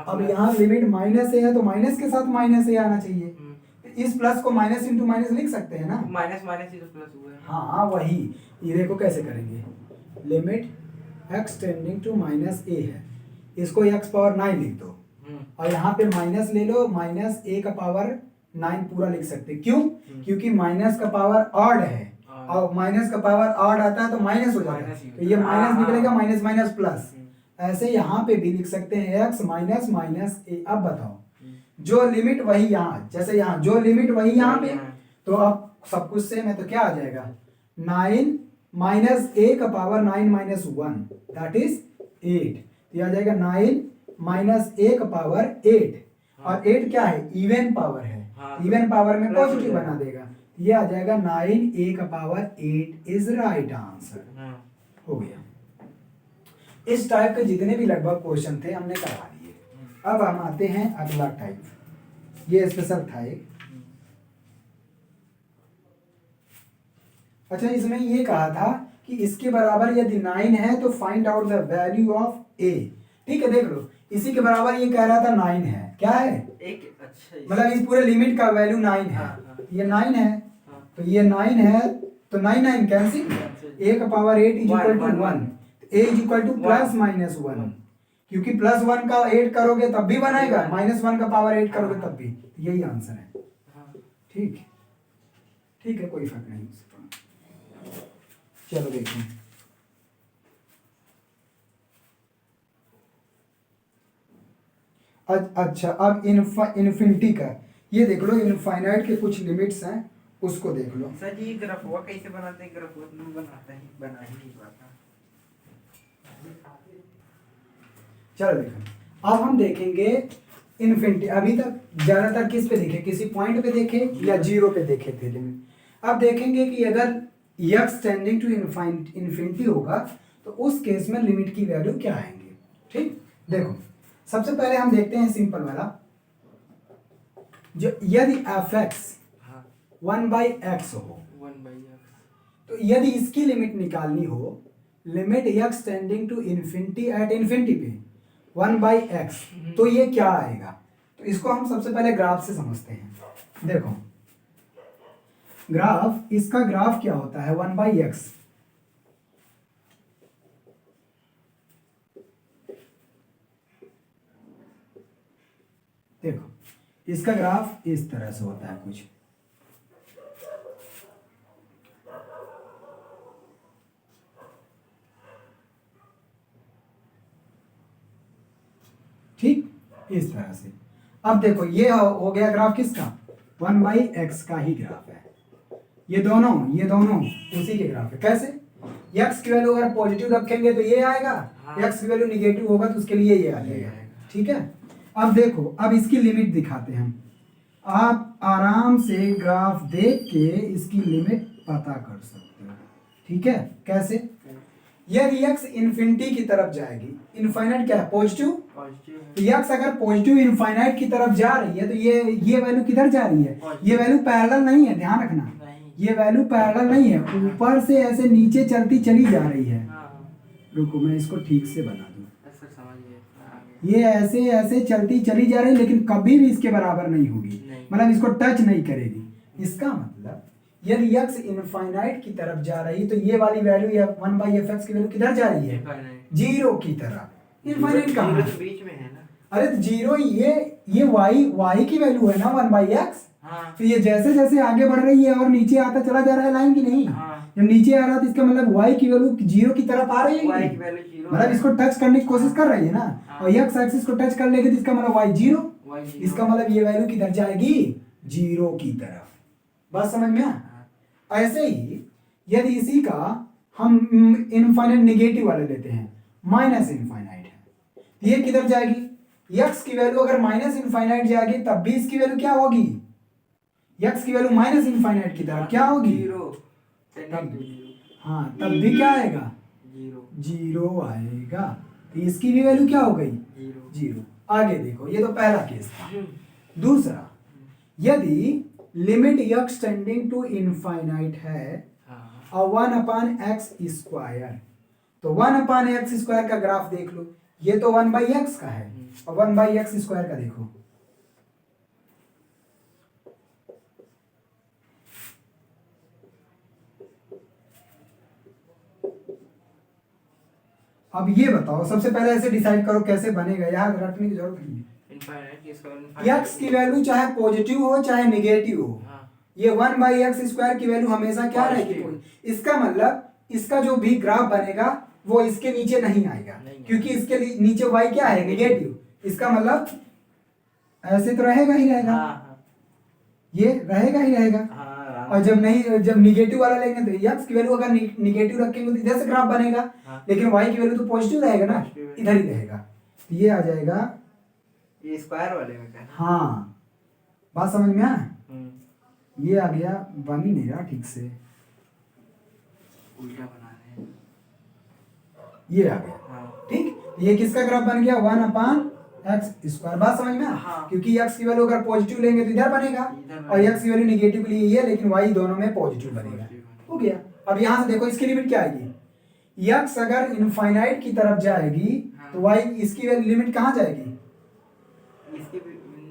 अब यहाँ लिमिट माइनस ए है तो माइनस के साथ माइनस ए आना चाहिए। इस प्लस को माइनस इंटू माइनस लिख सकते हैं ना, माइनस माइनस ही तो प्लस हुआ है। हाँ वही, ये देखो कैसे करेंगे, limit x tending to minus A है, इसको x पावर 9 लिख दो, और यहाँ पे माइनस ले लो, माइनस a का पावर 9 पूरा लिख सकते, क्यों, क्योंकि माइनस का पावर ऑड है, और माइनस का पावर ऑड आता है तो माइनस हो जाता है, तो ये माइनस निकलेगा, माइनस माइनस प्लस। ऐसे यहाँ पे भी लिख सकते हैं x माइनस माइनस ए। अब बताओ जो लिमिट वही यहाँ, जैसे यहाँ जो लिमिट वही यहाँ पे, तो अब सब कुछ सेम है तो क्या आ जाएगा, 9 माइनस ए का पावर 9 माइनस 1 दैट इज 8, तो यह आ जाएगा 9 माइनस ए का पावर 8, और 8 क्या है, इवन पावर है, इवन पावर में पॉजिटिव बना देगा, ये आ जाएगा 9 ए का पावर 8 इज राइट आंसर। हो गया। इस टाइप के जितने भी लगभग क्वेश्चन थे हमने करवा दिए। अब हम आते हैं अगला टाइप, ये स्पेशल था एक। अच्छा इसमें ये कहा था कि इसके बराबर यदि 9 है तो find out the value of a। ठीक है, देख लो इसी के बराबर ये कह रहा था 9 है, क्या है एक, अच्छा मतलब इस पूरे लिमिट का वैल्यू 9 है, ये 9 है, तो ये 9 है तो 9 9 कैंसिल, a का power 8 is equal to 1, a is equal to plus minus 1, क्योंकि +1 का 8 करोगे तब भी 1 आएगा, -1 का पावर 8 करोगे तब भी, यही आंसर है। ठीक ठीक है, कोई फर्क नहीं। चलो देखो, अच्छा अब इन्फिनिटी का ये देख लो, इनफाइनाइट के कुछ लिमिट्स हैं, उसको देख लो। सर जी ग्राफ हुआ कैसे बनाते हैं? ग्राफ हुआ बनाता है, बना ही नहीं पाता। चलो देखो, अब हम देखेंगे इन्फिनिटी। अभी तक ज्यादातर किस पे देखे, किसी पॉइंट पे देखे या जीरो पे देखे थे लिमिट। अब देखेंगे कि अगर x टेंडिंग टू इन्फिनिटी होगा तो उस केस में लिमिट की वैल्यू क्या आएंगे। ठीक, देखो सबसे पहले हम देखते हैं सिंपल वाला, जो यदि f(x) 1/x हो, 1/x, तो यदि इसकी लिमिट निकालनी हो, limit x tending to infinity at infinity पे 1/x, तो ये क्या आएगा। तो इसको हम सबसे पहले ग्राफ से समझते हैं। देखो ग्राफ, इसका ग्राफ क्या होता है 1/x। देखो इसका ग्राफ इस तरह से होता है कुछ, ठीक इस तरह से। अब देखो ये हो गया ग्राफ किसका, 1/x का ही ग्राफ है। ये दोनों उसी के ग्राफ है। कैसे, x की वैल्यू अगर पॉजिटिव रखेंगे तो ये आएगा, x की वैल्यू निगेटिव होगा तो उसके लिए ये आ जाएगा। ठीक है, अब देखो, अब इसकी लिमिट दिखाते हैं हम। आप आराम से ग्राफ देख के इसकी लिमिट पता कर सकते हो। ठीक है, कैसे, यदि x इन्फिनिटी की तरफ जाएगी, इनफाइनाइट क्या है, पॉजिटिव, तो x अगर पॉजिटिव इनफाइनाइट की तरफ जा रही है तो ये वैल्यू किधर जा रही है, ये वैल्यू पैरेलल नहीं है, ध्यान रखना, ये वैल्यू पैरेलल नहीं है, ऊपर से ऐसे नीचे चलती चली जा रही है। रुको मैं इसको ठीक से बना दूं, ये ऐसे ऐसे चलती चली जा रही है, लेकिन कभी भी इसके बराबर नहीं होगी, मतलब इसको टच नहीं करेगी। इसका मतलब यदि x इनफाइनाइट की तरफ जा रही तो ये वाली वैल्यू या 1/fx की वैल्यू किधर जा रही है, जीरो की तरफ। इनफाइनाइट कहाँ है, बीच में है ना। अरे तो जीरो, ये y की वैल्यू है ना 1/x। तो ये जैसे जैसे आगे बढ़ रही है और नीचे आता चला जा रहा है लाइन की नहीं, जब नीचे आ रहा है तो इसका मतलब y की वैल्यू जीरो की तरफ आ रही है, मतलब इसको टच करने की कोशिश कर रही है ना, और x एक्सिस को टच कर लेगी तो इसका मतलब y जीरो, इसका मतलब ये वैल्यू किधर जाएगी, जीरो की तरफ। बात समझ में आ? ऐसे ही यदि इसी का हम इनफाइनाइट निगेटिव वाले लेते हैं, माइनस इनफाइनाइट है, ये किधर जाएगी, x की वैल्यू अगर माइनस इनफाइनाइट जाएगी तब भी इसकी वैल्यू क्या होगी, x की वैल्यू माइनस इनफाइनाइट की तरफ क्या होगी, हाँ तब भी क्या आएगा, जीरो आएगा। तो इसकी भी वैल्यू क्या हो गई, जीरो। आगे देखो, ये तो पहला केस था। दूसरा, यदि limit x tending to infinite है और 1/x², तो 1/x² का ग्राफ देख लो, ये तो 1/x का है और 1/x² का देखो, अब ये बताओ, सबसे पहले ऐसे डिसाइड करो कैसे बनेगा, याद रखने की जरूरत नहीं है। x की वैल्यू चाहे पॉजिटिव हो चाहे निगेटिव हो, ये 1/x² की वैल्यू हमेशा क्या रहेगी, इसका मतलब इसका जो भी ग्राफ बनेगा वो इसके नीचे नहीं आएगा, क्योंकि इसके नीचे y क्या है, निगेटिव, इसका मतलब ऐसे तो रहेगा ही रहेगा, ये रहेगा ही रहेगा। और जब निगेटिव वाला लेंगे तो x की वैल्यू अगर निगेटिव रखेंगे तो इधर से ग्राफ बनेगा, लेकिन y की वैल्यू तो पॉजिटिव रहेगा ना, इधर ही रहेगा, तो ये आ जाएगा ये स्क्वायर वाले में क्या, हाँ बात समझ में आ, ये आ गया, बन ही नहीं रहा ठीक से, उल्टा बना रहे हैं, ये आ गया, ठीक, ये किसका ग्राफ बन गया, 1/x²। बात समझ में आ, क्योंकि x की वैल्यू अगर पॉजिटिव लेंगे तो इधर बनेगा और x की वैल्यू निगेटिव के लिए ये, लेकिन y दोनों में पॉजिटिव बनेगा, हो गया। अब यहाँ से देखो इसकी लिमिट क्या आएगी, x अगर इनफाइनाइट की तरफ जाएगी तो y इसकी लिमिट कहाँ जाएगी, इसकी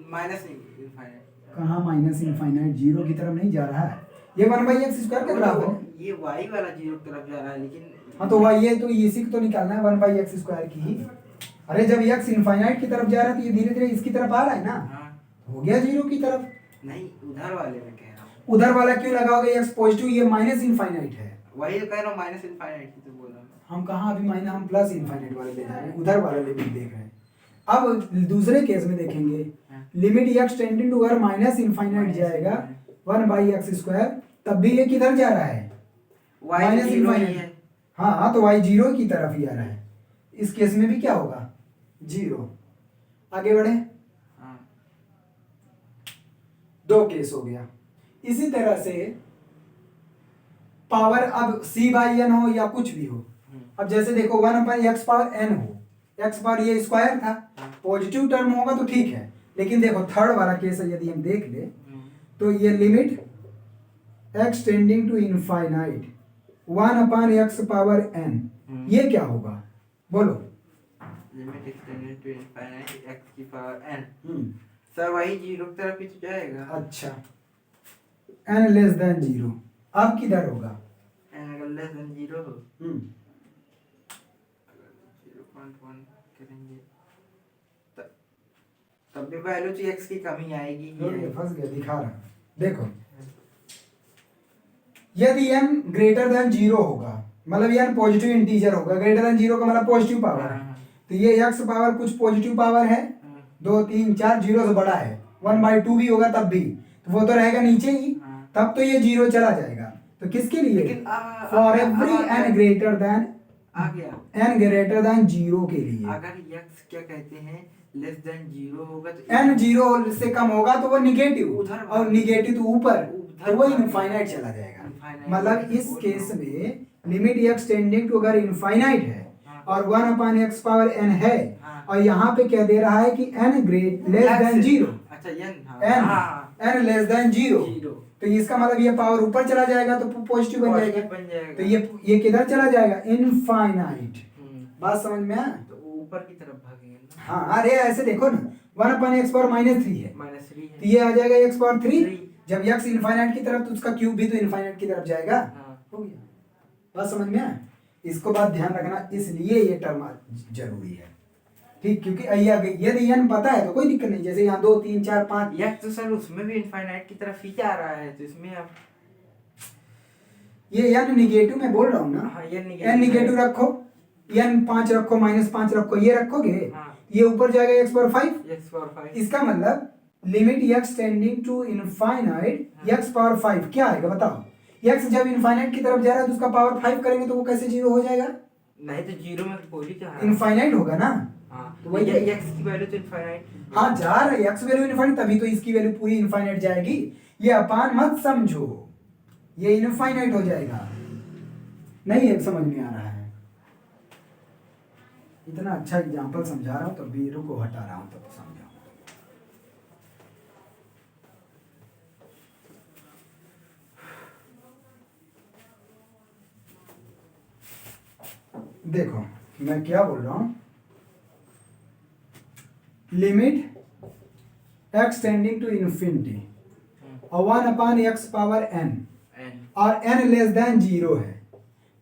माइनस इनफाइनाइट, कहाँ माइनस इनफाइनाइट, जीरो की तरफ नहीं जा रहा है, ये 1/x² का ग्राफ है, ये y वाला जीरो की तरफ जा रहा है, लेकिन हाँ तो y, ये तो इसी को तो निकालना है 1/x² की ही, अरे जब x इनफाइनाइट की तरफ जा रहा है तो ये धीरे धीरे इसकी तरफ आ रहा है ना, हाँ हो गया 0 की तरफ। नहीं, उधर वाले में कह रहा हूँ। उधर वाला क्यों लगाओगे, x पॉजिटिव, ये माइनस इनफाइनाइट है। वही तो कह रहा हूँ, माइनस इनफाइनाइट की तो बोल रहा हूँ। हम कहाँ अभी माइनस, हम प्लस इनफाइनाइट वाले ले जा रहे हैं, उधर वाला लिमिट देख रहे हैं। अब दूसरे केस में देखेंगे, हाँ। लिमिट x टेंडिंग टू अगर माइनस इनफाइनाइट जाएगा 1/x², तब भी ये किधर जा रहा है, y माइनस 0 ही इनफाइनाइट। है। हाँ तो y 0 की तरफ ही आ रहा है, इस केस में भी क्या होगा 0। आगे बढ़े, हाँ। 2 केस हो गया। इसी तरह से पावर अब c/n हो या कुछ भी हो, अब जैसे देखो 1/x⁴n हो, x बार ये स्क्वायर था, पॉजिटिव टर्म होगा तो ठीक है, लेकिन देखो थर्ड वाला केस यदि हम देख ले तो ये limit x tending to infinite 1/x⁴n, ये क्या होगा बोलो। Limit extended to infinite x की पावर n। सर वही 0 की तरफ ही तो जाएगा। अच्छा, n लेस देन 0, अब किधर होगा, n अगर लेस देन 0 हो 0.1 करेंगे तब भी वैल्यू तो x की कमी आएगी ही आएगी। फंस गया, दिखा रहा देखो, यदि n ग्रेटर देन 0 होगा, मतलब n पॉजिटिव इंटीजर होगा, ग्रेटर देन 0 का मतलब पॉजिटिव पावर है, तो ये x पावर कुछ पॉजिटिव पावर है, 2 3 4 0 से बड़ा है, 1/2 भी होगा तब भी, तो वो तो रहेगा नीचे ही, तब तो ये 0 चला जाएगा। तो किसके लिए, for every n greater than आ गया, n ग्रेटर देन 0 के लिए। अगर x क्या कहते हैं लेस देन 0 होगा तो n 0 से कम होगा तो वो निगेटिव, उधर और निगेटिव तो ऊपर, उधर तो वो भाग इनफाइनाइट जाएगा। चला जाएगा। इनफाइनाइट मतलब इस बोल केस रहा हूँ। में लिमिट x टेंडिंग टू अगर इनफाइनाइट है हाँ। और 1/x⁴n है, हाँ। और यहाँ पे क्या दे रहा है कि n ग्रेट लेस देन 0, अच्छा n लेस देन 0, तो इसका मतलब ये पावर ऊपर चला जाएगा तो पॉजिटिव बन जाएगा, तो ये किधर चला जाएगा, इनफाइनाइट। बात समझ में आया, तो ऊपर की तरफ भागेंगे ना। हाँ अरे ऐसे देखो ना, 1/x⁻³ है, -3 है तो ये आ जाएगा x⁻³ 3। जब x इनफाइनाइट की तरफ तो उसका क्यूब भी तो इनफाइनाइट की तरफ जाएगा। हाँ। हो गया, बात समझ में आया। इसको बात ध्यान रखना, इसलिए ये टर्म जरूरी है, ठीक, क्योंकि यदि n पता है तो कोई दिक्कत नहीं, जैसे यहाँ 2 3 4 5 यह तो सर उसमें भी इनफाइनाइट की तरफ ही जा रहा है, तो इसमें अब ये n निगेटिव में बोल रहा हूँ ना, हाँ, ये n निगेटिव रखो, n 5 रखो, -5 रखो, ये रखोगे, हाँ। ये ऊपर जाएगा x⁴5, x⁴5, इसका मतलब limit x tending to infinite x⁴5 क्या आएगा बताओ। x जब इनफाइनाइट की तरफ जा रहा है तो उसका पावर 5 करेंगे तो वो कैसे 0 हो जाएगा, नहीं तो 0 में पॉजिटिव है, इनफाइनाइट होगा ना। हाँ तो तो वही ये x की वैल्यू तो इनफाइनाइट, हाँ जा रहा है, x वैल्यू इनफाइनाइट, तभी तो इसकी वैल्यू पूरी इनफाइनाइट जाएगी, ये अपान मत समझो, ये इनफाइनाइट हो जाएगा। नहीं है, समझ में आ रहा है, इतना अच्छा एग्जांपल समझा रहा हूं तब भी रुको हटा रहा हूं तब समझाऊं। देखो मैं क्या बोल रहा हूं, limit x tending to infinity और 1/x⁴n और n लेस देन 0 है,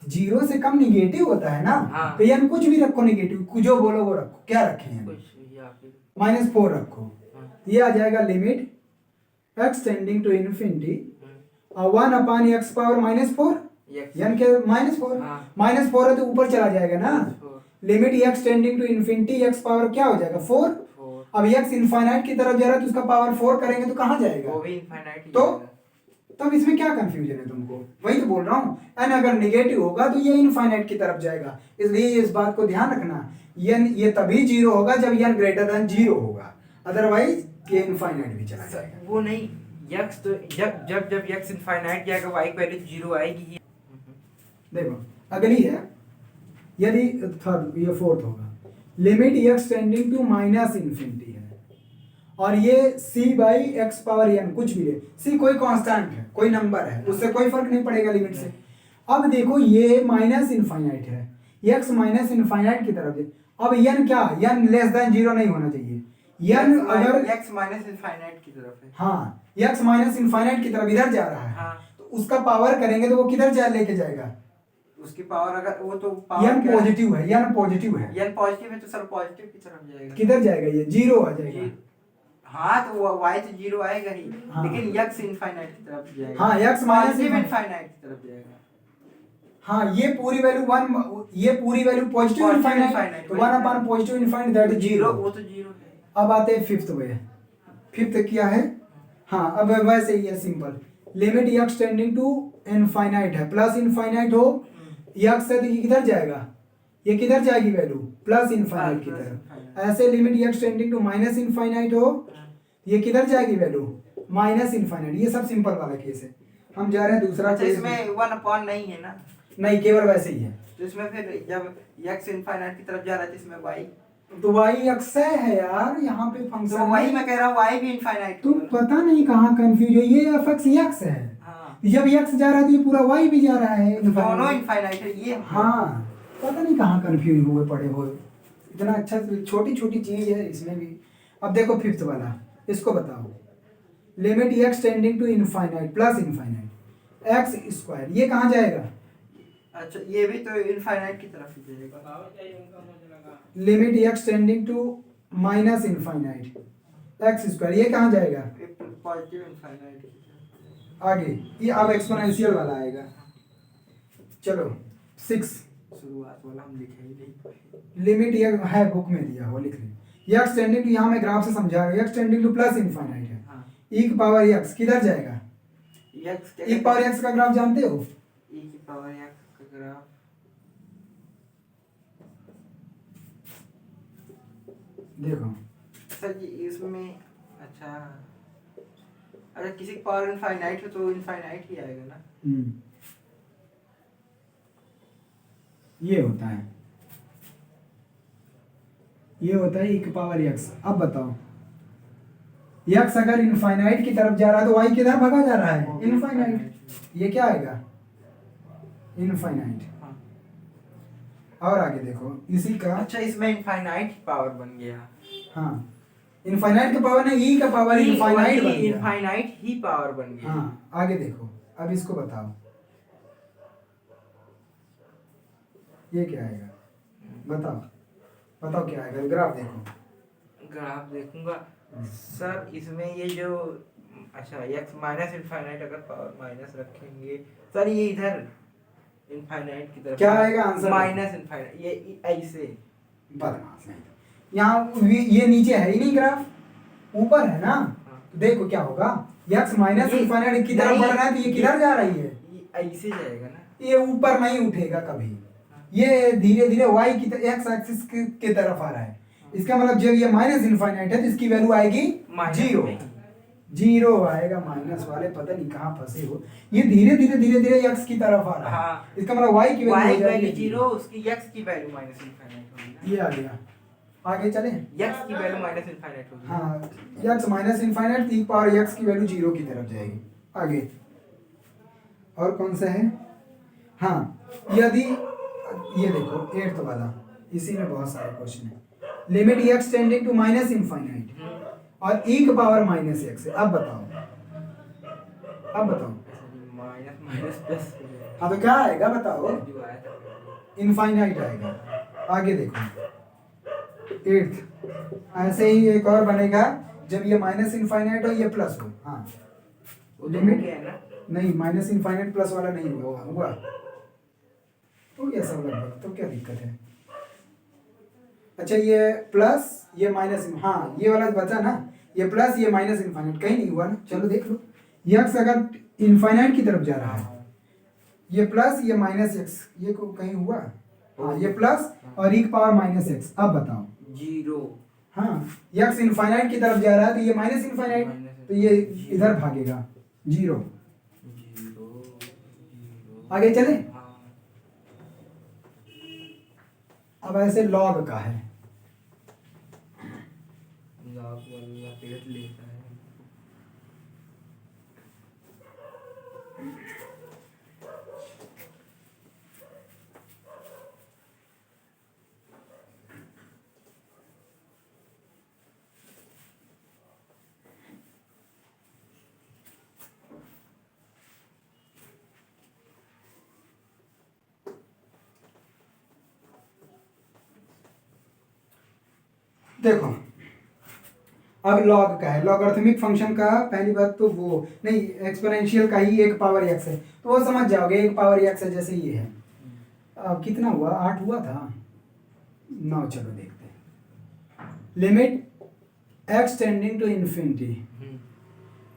0 से कम निगेटिव होता है ना, हाँ। तो n कुछ भी रखो निगेटिव, जो बोलो वो रखो, क्या रखें कुछ या फिर -4 रखो, हाँ। ये आ जाएगा limit x tending to infinity और 1/x⁻⁻4 n के -4, हाँ। -4 है तो ऊपर चला जाएगा ना, 4 limit x tending to infinity x power क्या हो जाएगा 4, अब x इनफाइनाइट की तरफ जा रहा है तो उसका पावर 4 करेंगे तो कहाँ जाएगा, वो भी इनफाइनाइट ही तो जाएगा। तब इसमें क्या कंफ्यूजन है तुमको, वही तो बोल रहा हूँ, n अगर नेगेटिव होगा तो ये इनफाइनाइट की तरफ जाएगा, इसलिए इस बात को ध्यान रखना, ये तभी 0 होगा जब n ग्रेटर देन 0 होगा, अदरवाइज ये इनफाइनाइट भी चला जाएगा। वो नहीं, x तो जब x इनफाइनाइट जाएगा y की वैल्यू 0 आएगी ही। देखो अगली है, यदि थर्ड ये फोर्थ होगा, limit x tending to -infinity है और ये c/x⁻n कुछ भी है, c कोई कांस्टेंट है, कोई नंबर है, उससे कोई फर्क नहीं पड़ेगा लिमिट से। अब देखो ये माइनस इनफाइनाइट है, x माइनस इनफाइनाइट की तरफ है, अब n क्या, n लेस देन 0 नहीं होना चाहिए, n अगर x माइनस इनफाइनाइट की तरफ है, हाँ x माइनस इनफाइनाइट की तरफ इधर जा रहा है, हाँ। तो उसका पावर करेंगे तो वो किधर जा लेके जाएगा, उसकी पावर अगर वो तो पावर n क्या है? पॉजिटिव है, n पॉजिटिव है, n पॉजिटिव है तो सर पॉजिटिव की तरफ जाएगा। किधर जाएगा? ये जीरो आ जाएगा। हाँ तो वो y तो जीरो आएगा ही, हाँ। लेकिन x इनफाइनाइट की तरफ जाएगा। हाँ, x माइनस पॉजिटिव इनफाइनाइट की तरफ जाएगा। हाँ, ये पूरी वैल्यू वन, ये पूरी value positive Positive infinite, infinite, तो वही 1 है। Upon positive infinite that is zero. वो तो जीरो है। अब आते हैं फिफ्थ वे। फिफ्थ क्या है? हाँ, अब वैसे ही है simple. Limit x tending to infinite है, प्लस इनफाइनाइट हो, x है तो ये किधर जाएगा? ये किधर जाएगी वैल्यू? प्लस इनफाइनाइट की प्लस तरफ। इनफाइनाइट। ऐसे limit x tending to minus infinite हो, ये किधर जाएगी वैल्यू? Minus infinite. ये सब सिंपल वाला केस है। हम जा रहे हैं दूसरा अच्छा केस। इसमें वन अपॉन नहीं है ना? नहीं, केवल वैसे ही है। तो इसमें फिर जब x इनफाइनाइट की तरफ जा रहा है तो इसमें y, तो y अक्षय है यार, यहाँ पे तो फंक्शन वही मैं कह रहा हूँ y भी इनफाइनाइट तुम पता नहीं कहाँ कंफ्यूज हो। ये fx x है, हाँ जब x जा रहा है तो ये पूरा y भी जा रहा है। तो दोनों इनफाइनाइट है ये। हाँ, पता नहीं कहाँ कंफ्यूज हुए पड़े हो। इतना अच्छा, छोटी छोटी चीज है इसमें भी। अब देखो फिफ्थ वाला, इसको बताओ। Limit x tending to infinite plus infinite x square, ये कहाँ जाएगा? अच्छा ये भी तो इनफाइनाइट की तरफ ही जाएगा। Limit x tending to minus infinite x square, ये कहाँ जाएगा? पॉजिटिव इनफाइनाइट की तरफ। आगे ये अब एक्सपोनेंशियल वाला आएगा। चलो 6, शुरुआत वाला हम लिखे ही नहीं। लिमिट ये है बुक में दिया हो, लिख रहे। x टेंडिंग टू, यहाँ मैं ग्राफ से समझा रहा हूँ, x tending two plus infinite है। हाँ। e की पावर x किधर जाएगा? x e की पावर x का ग्राफ जानते हो? e की पावर x का ग्राफ देखो सर जी इसमें, अच्छा अगर किसी की पावर इनफाइनाइट हो तो इनफाइनाइट ही आएगा ना? ये होता है, ये होता है e की पावर x। अब बताओ, x अगर इनफाइनाइट की तरफ जा रहा है तो y किधर भागा जा रहा है? इनफाइनाइट। ये क्या आएगा? इनफाइनाइट। हाँ। और आगे देखो इसी का। अच्छा इसमें इनफाइनाइट की पावर बन गया। हाँ, इनफाइनाइट का पावर नहीं, e का पावर इनफाइनाइट बन गया। इनफाइनाइट ही पावर बन गया। हाँ, आगे देखो, अब इसको बताओ, ये क्या आएगा? बताओ बताओ क्या आएगा? ग्राफ देखो। ग्राफ देखूंगा सर। इसमें ये जो, अच्छा x माइनस इनफाइनाइट अगर पावर माइनस रखेंगे सर, ये इधर इनफाइनाइट की तरफ क्या आएगा आंसर? माइनस इनफाइनाइट, ये ऐसे। बदमाश है। यहाँ ये नीचे है ही नहीं ग्राफ, ऊपर है ना। तो देखो क्या होगा, x माइनस इनफाइनाइट की तरफ बढ़ रहा है तो ये किधर जा रही है? ये ऐसे जाएगा ना। ये ऊपर नहीं उठेगा कभी, ये धीरे धीरे y की x एक्सिस की तरफ आ रहा है। इसका मतलब जब ये माइनस इनफाइनाइट है तो इसकी वैल्यू आएगी जीरो। जीरो आएगा। माइनस वाले पता नहीं कहाँ फंसे हो। ये धीरे धीरे x की तरफ आ रहा है। हाँ। इसका मतलब y की वैल्यू हो जाएगी जीरो, उसकी x की वैल्यू माइनस इनफाइनाइट होगी। ये आ गया। आगे चले, x की वैल्यू माइनस इनफाइनाइट होगी। हाँ, x माइनस इनफाइनाइट तो पावर x की वैल्यू जीरो की तरफ जाएगी। आगे और कौन सा है? हाँ, यदि ये देखो 8th वाला, इसी में बहुत सारे क्वेश्चन है। Limit x tending to minus infinite और e की पावर माइनस x है। अब बताओ, अब बताओ। Minus minus plus. हाँ तो क्या आएगा बताओ? जो आया था इनफाइनाइट आएगा। आगे देखो 8th, ऐसे ही एक और बनेगा जब ये माइनस इनफाइनाइट हो, ये प्लस हो। हाँ, लिमिट है ना? नहीं, माइनस इनफाइनाइट प्लस वाला नहीं हुआ तो ये सब लगभग, तो क्या दिक्कत है? अच्छा ये प्लस ये माइनस, हाँ ये वाला बचा ना, ये प्लस ये माइनस इनफाइनाइट कहीं नहीं हुआ ना। चलो देख लो, x अगर इनफाइनाइट की तरफ जा रहा है, ये प्लस ये माइनस x, ये को कहीं हुआ? हाँ, ये प्लस और e की पावर माइनस x। अब बताओ जीरो। हाँ, x इनफाइनाइट की तरफ जा रहा है तो ये माइनस इनफाइनाइट, तो ये इधर भागेगा जीरो। आगे चले। अब ऐसे लॉग का है, लॉग वाला पेट लेता है। देखो अब लॉग का है, लॉगरिथमिक फंक्शन का पहली बात तो वो नहीं, एक्सपोनेंशियल का ही एक पावर एक्स है तो वो समझ जाओगे, एक पावर एक्स है जैसे ये है। अब कितना हुआ, 8 हुआ था, 9, चलो देखते हैं। Limit x tending to infinity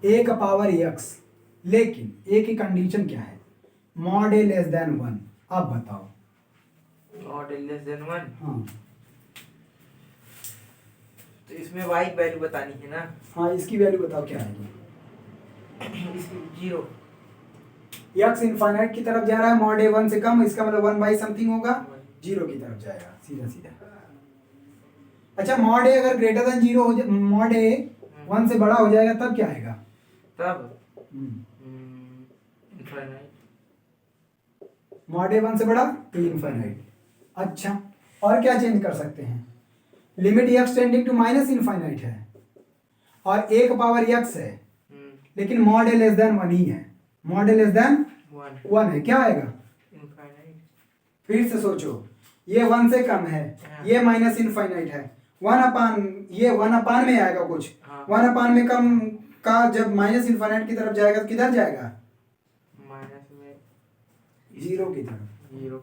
A का पावर एक्स, लेकिन ए की कंडीशन क्या है, मॉड ए लेस देन 1। अब बताओ, मॉड ए लेस देन 1, हाँ तो इसमें y की वैल्यू बतानी है ना। हाँ, इसकी वैल्यू बताओ क्या आएगी। इसकी 0, एक्स इनफाइनाइट की तरफ जा रहा है, मॉड ए 1 से कम, इसका मतलब 1 बाई समथिंग होगा, 0 की तरफ जाएगा सीधा सीधा। अच्छा, मॉड ए अगर ग्रेटर देन 0 हो जाए, मॉड ए 1 से बड़ा हो जाएगा तब क्या आएगा, तब इनफाइनाइट। मॉड ए 1 से बड़ा तो इनफाइनाइट। अच्छा, और क्या चेंज कर सकते हैं, limit x tending to minus infinite है और एक पावर एक्स है, लेकिन मॉड ए लेस देन 1 ही है, मॉड ए लेस देन 1 है, क्या आएगा इनफाइनाइट। फिर से सोचो, ये 1 से कम है, ये माइनस इनफाइनाइट है, 1 अपान, ये 1 अपान में आएगा कुछ, 1 अपान में कम का जब माइनस इनफाइनाइट की तरफ जाएगा तो किधर जाएगा, माइनस में 0 की तरफ। 0।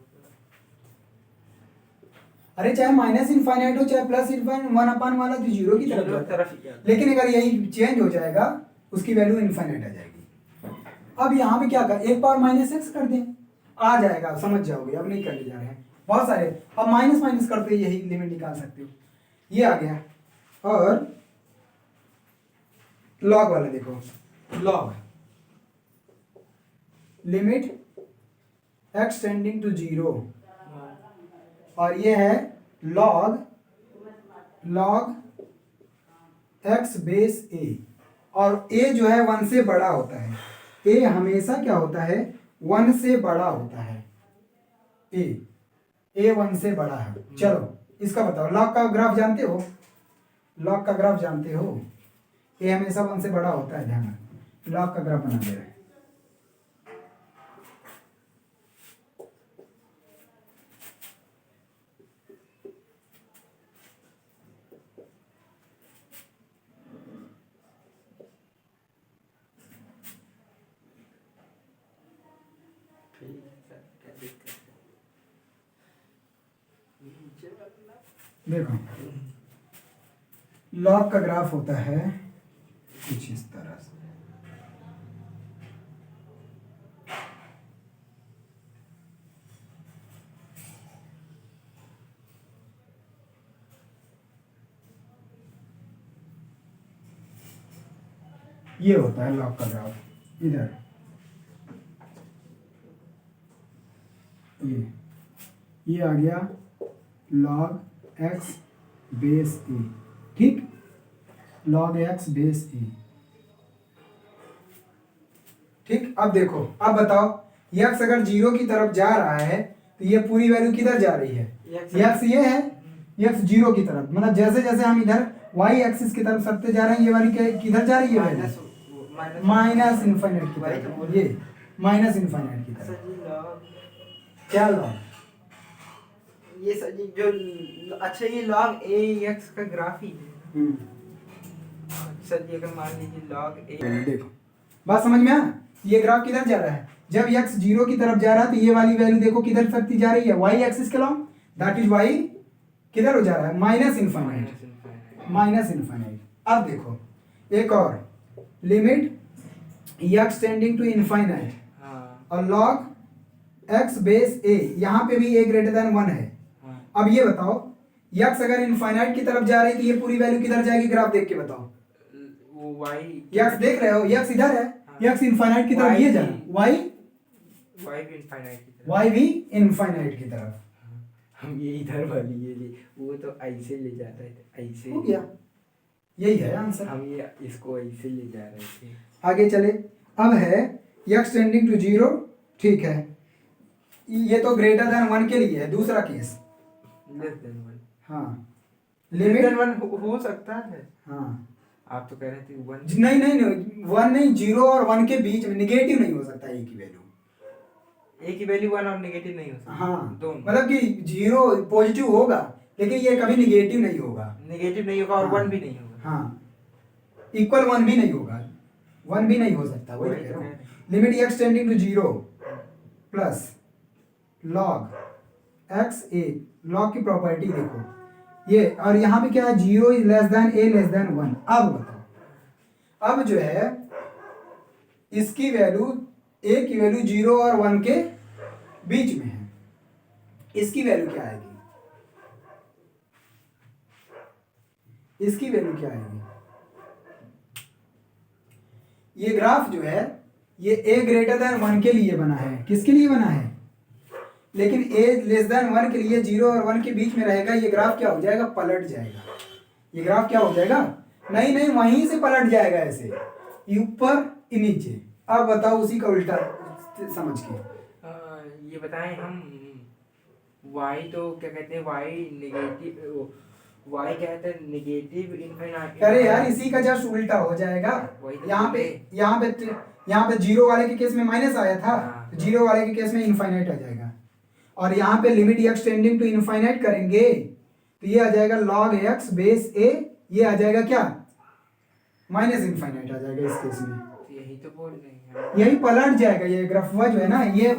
अरे चाहे माइनस इनफाइनाइट हो चाहे प्लस इनफाइनाइट, 1 अपान वाला तो 0 की तरफ जाता है। लेकिन अगर यही चेंज हो जाएगा उसकी वैल्यू इनफाइनाइट आ जाएगी। अब यहाँ पे क्या कर, एक पावर माइनस एक्स कर दें, आ जाएगा, आप समझ जाओगे, अब नहीं करने जा रहे हैं बहुत सारे। अब माइनस माइनस करते यही लिमिट निकाल सकते हो, ये आ गया। और लॉग वाला देखो, log limit x tending to 0, और ये है लॉग एक्स बेस ए, और ए जो है 1 से बड़ा होता है, ए हमेशा क्या होता है 1 से बड़ा होता है, ए 1 से बड़ा है। चलो इसका बताओ, लॉग का ग्राफ जानते हो, लॉग का ग्राफ जानते हो, ए हमेशा 1 से बड़ा होता है, ध्यान रखो, लॉग का ग्राफ बना दे रहे हैं। देखो लॉग का ग्राफ होता है कुछ इस तरह से, ये होता है लॉग का ग्राफ, इधर ये आ गया लॉग एक्स बेस ए, ठीक, लॉग एक्स बेस ए, ठीक। अब देखो, अब बताओ एक्स अगर 0 की तरफ जा रहा है तो ये पूरी वैल्यू किधर जा रही है, एक्स ये है, एक्स 0 की तरफ, मतलब जैसे जैसे हम इधर वाई एक्सिस की तरफ सरते जा रहे हैं, ये वाली किधर जा रही है, माइनस इनफाइनाइट की तरफ, ये माइनस इनफाइनाइट की तरफ। क्या लॉग, ये सर जी जो, अच्छा ये log a x का ग्राफ ही है। सर जी अगर मान लीजिए log a, देखो बात समझ में आया, ये ग्राफ किधर जा रहा है, जब x 0 की तरफ जा रहा है तो ये वाली वैल्यू देखो किधर सरती जा रही है, y एक्सिस के लॉन्ग, दैट इज y किधर हो जा रहा है, माइनस इनफाइनाइट, माइनस इनफाइनाइट। अब देखो एक और, limit x tending to infinite, और log x बेस a, यहाँ पे भी a ग्रेटर देन 1 है। अब ये बताओ x अगर इनफाइनाइट की तरफ जा रही है तो ये पूरी वैल्यू किधर जाएगी, ग्राफ देख के बताओ, वो y x देख रहे हो, x इधर है, x इनफाइनाइट की तरफ ये जा रहा है, y भी इनफाइनाइट की तरफ, y भी इनफाइनाइट की तरफ, हम ये इधर वाली ये वो तो ऐसे ले जाता है, ऐसे हो गया, यही है आंसर। हम ये इसको ऐसे ले जा रहे थे। आगे चले, अब है x टेंडिंग टू 0, ठीक है, ये तो ग्रेटर देन 1 के लिए है, दूसरा केस लेस देन 1, हाँ, लेस देन लिमिट 1 हो सकता है। हाँ, आप तो कह रहे थे 1, नहीं नहीं नहीं, 1 नहीं, 0 और 1 के बीच में निगेटिव नहीं हो सकता, एक ही वैल्यू, एक ही वैल्यू 1 और नेगेटिव नहीं हो सकता, हाँ दोनों, मतलब कि 0 पॉजिटिव होगा लेकिन ये कभी निगेटिव नहीं होगा। नेगेटिव नहीं होगा और हाँ। 1 भी नहीं होगा। हाँ, इक्वल 1 भी नहीं होगा, 1 भी नहीं हो सकता, वही वही कह तो रहा हूँ। कह रहे limit x tending to 0 plus log x a, log की प्रॉपर्टी देखो ये, और यहाँ पे क्या है, 0 is less than a less than 1। अब बताओ, अब जो है इसकी वैल्यू, ए की वैल्यू 0 और 1 के बीच में है, इसकी वैल्यू क्या आएगी, इसकी वैल्यू क्या आएगी। ये ग्राफ जो है ये ए ग्रेटर देन 1 के लिए बना है, किसके लिए बना है, लेकिन ए लेस देन 1 के लिए 0 और 1 के बीच में रहेगा, ये ग्राफ क्या हो जाएगा, पलट जाएगा। ये ग्राफ क्या हो जाएगा, नहीं नहीं वहीं से पलट जाएगा, ऐसे ऊपर नीचे। अब बताओ उसी का उल्टा समझ के। ये बताएं हम, y तो क्या कहते हैं, y नेगेटिव, y क्या कहते हैं, नेगेटिव इनफाइनाइट। अरे यार इसी का जस्ट उल्टा हो जाएगा। वही तो यहाँ पे बोले। यहाँ पे 0 वाले के केस में माइनस आया था, हाँ। 0 वाले के केस में इनफाइनाइट आ जाएगा। और यहाँ पे limit x tending to infinite करेंगे तो ये आ जाएगा log x बेस a, ये आ जाएगा क्या, माइनस इनफाइनाइट आ जाएगा इस केस में। यही तो बोल रहे हैं। यही पलट जाएगा, ये ग्राफवा जो है ना, ये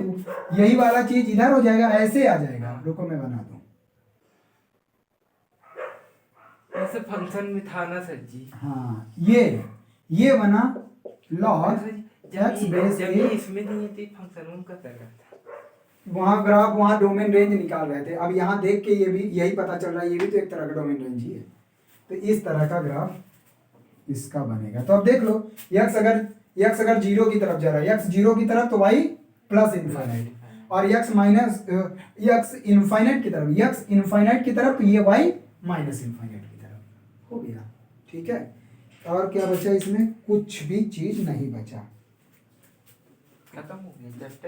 यही वाला चीज इधर हो जाएगा, ऐसे आ जाएगा। रुको मैं बना दूं। ऐसे फंक्शन में था ना सर जी। हाँ, ये बना log x बेस जब ये a। इसमें नहीं थी फंक्शन का कर रहा था, वहाँ ग्राफ, वहाँ डोमेन रेंज निकाल रहे थे। अब यहाँ देख के ये भी यही पता चल रहा है, ये भी तो एक तरह का डोमेन रेंज ही है। तो इस तरह का ग्राफ इसका बनेगा। तो अब देख लो, x अगर 0 की तरफ जा रहा है, x 0 की तरफ तो y प्लस इनफाइनाइट, और x माइनस x इनफाइनाइट की तरफ तो ये y माइनस इनफाइनाइट की तरफ। हो गया, ठीक है। और क्या बचा इसमें, कुछ भी चीज नहीं बचा। खत्म हो गया, जस्ट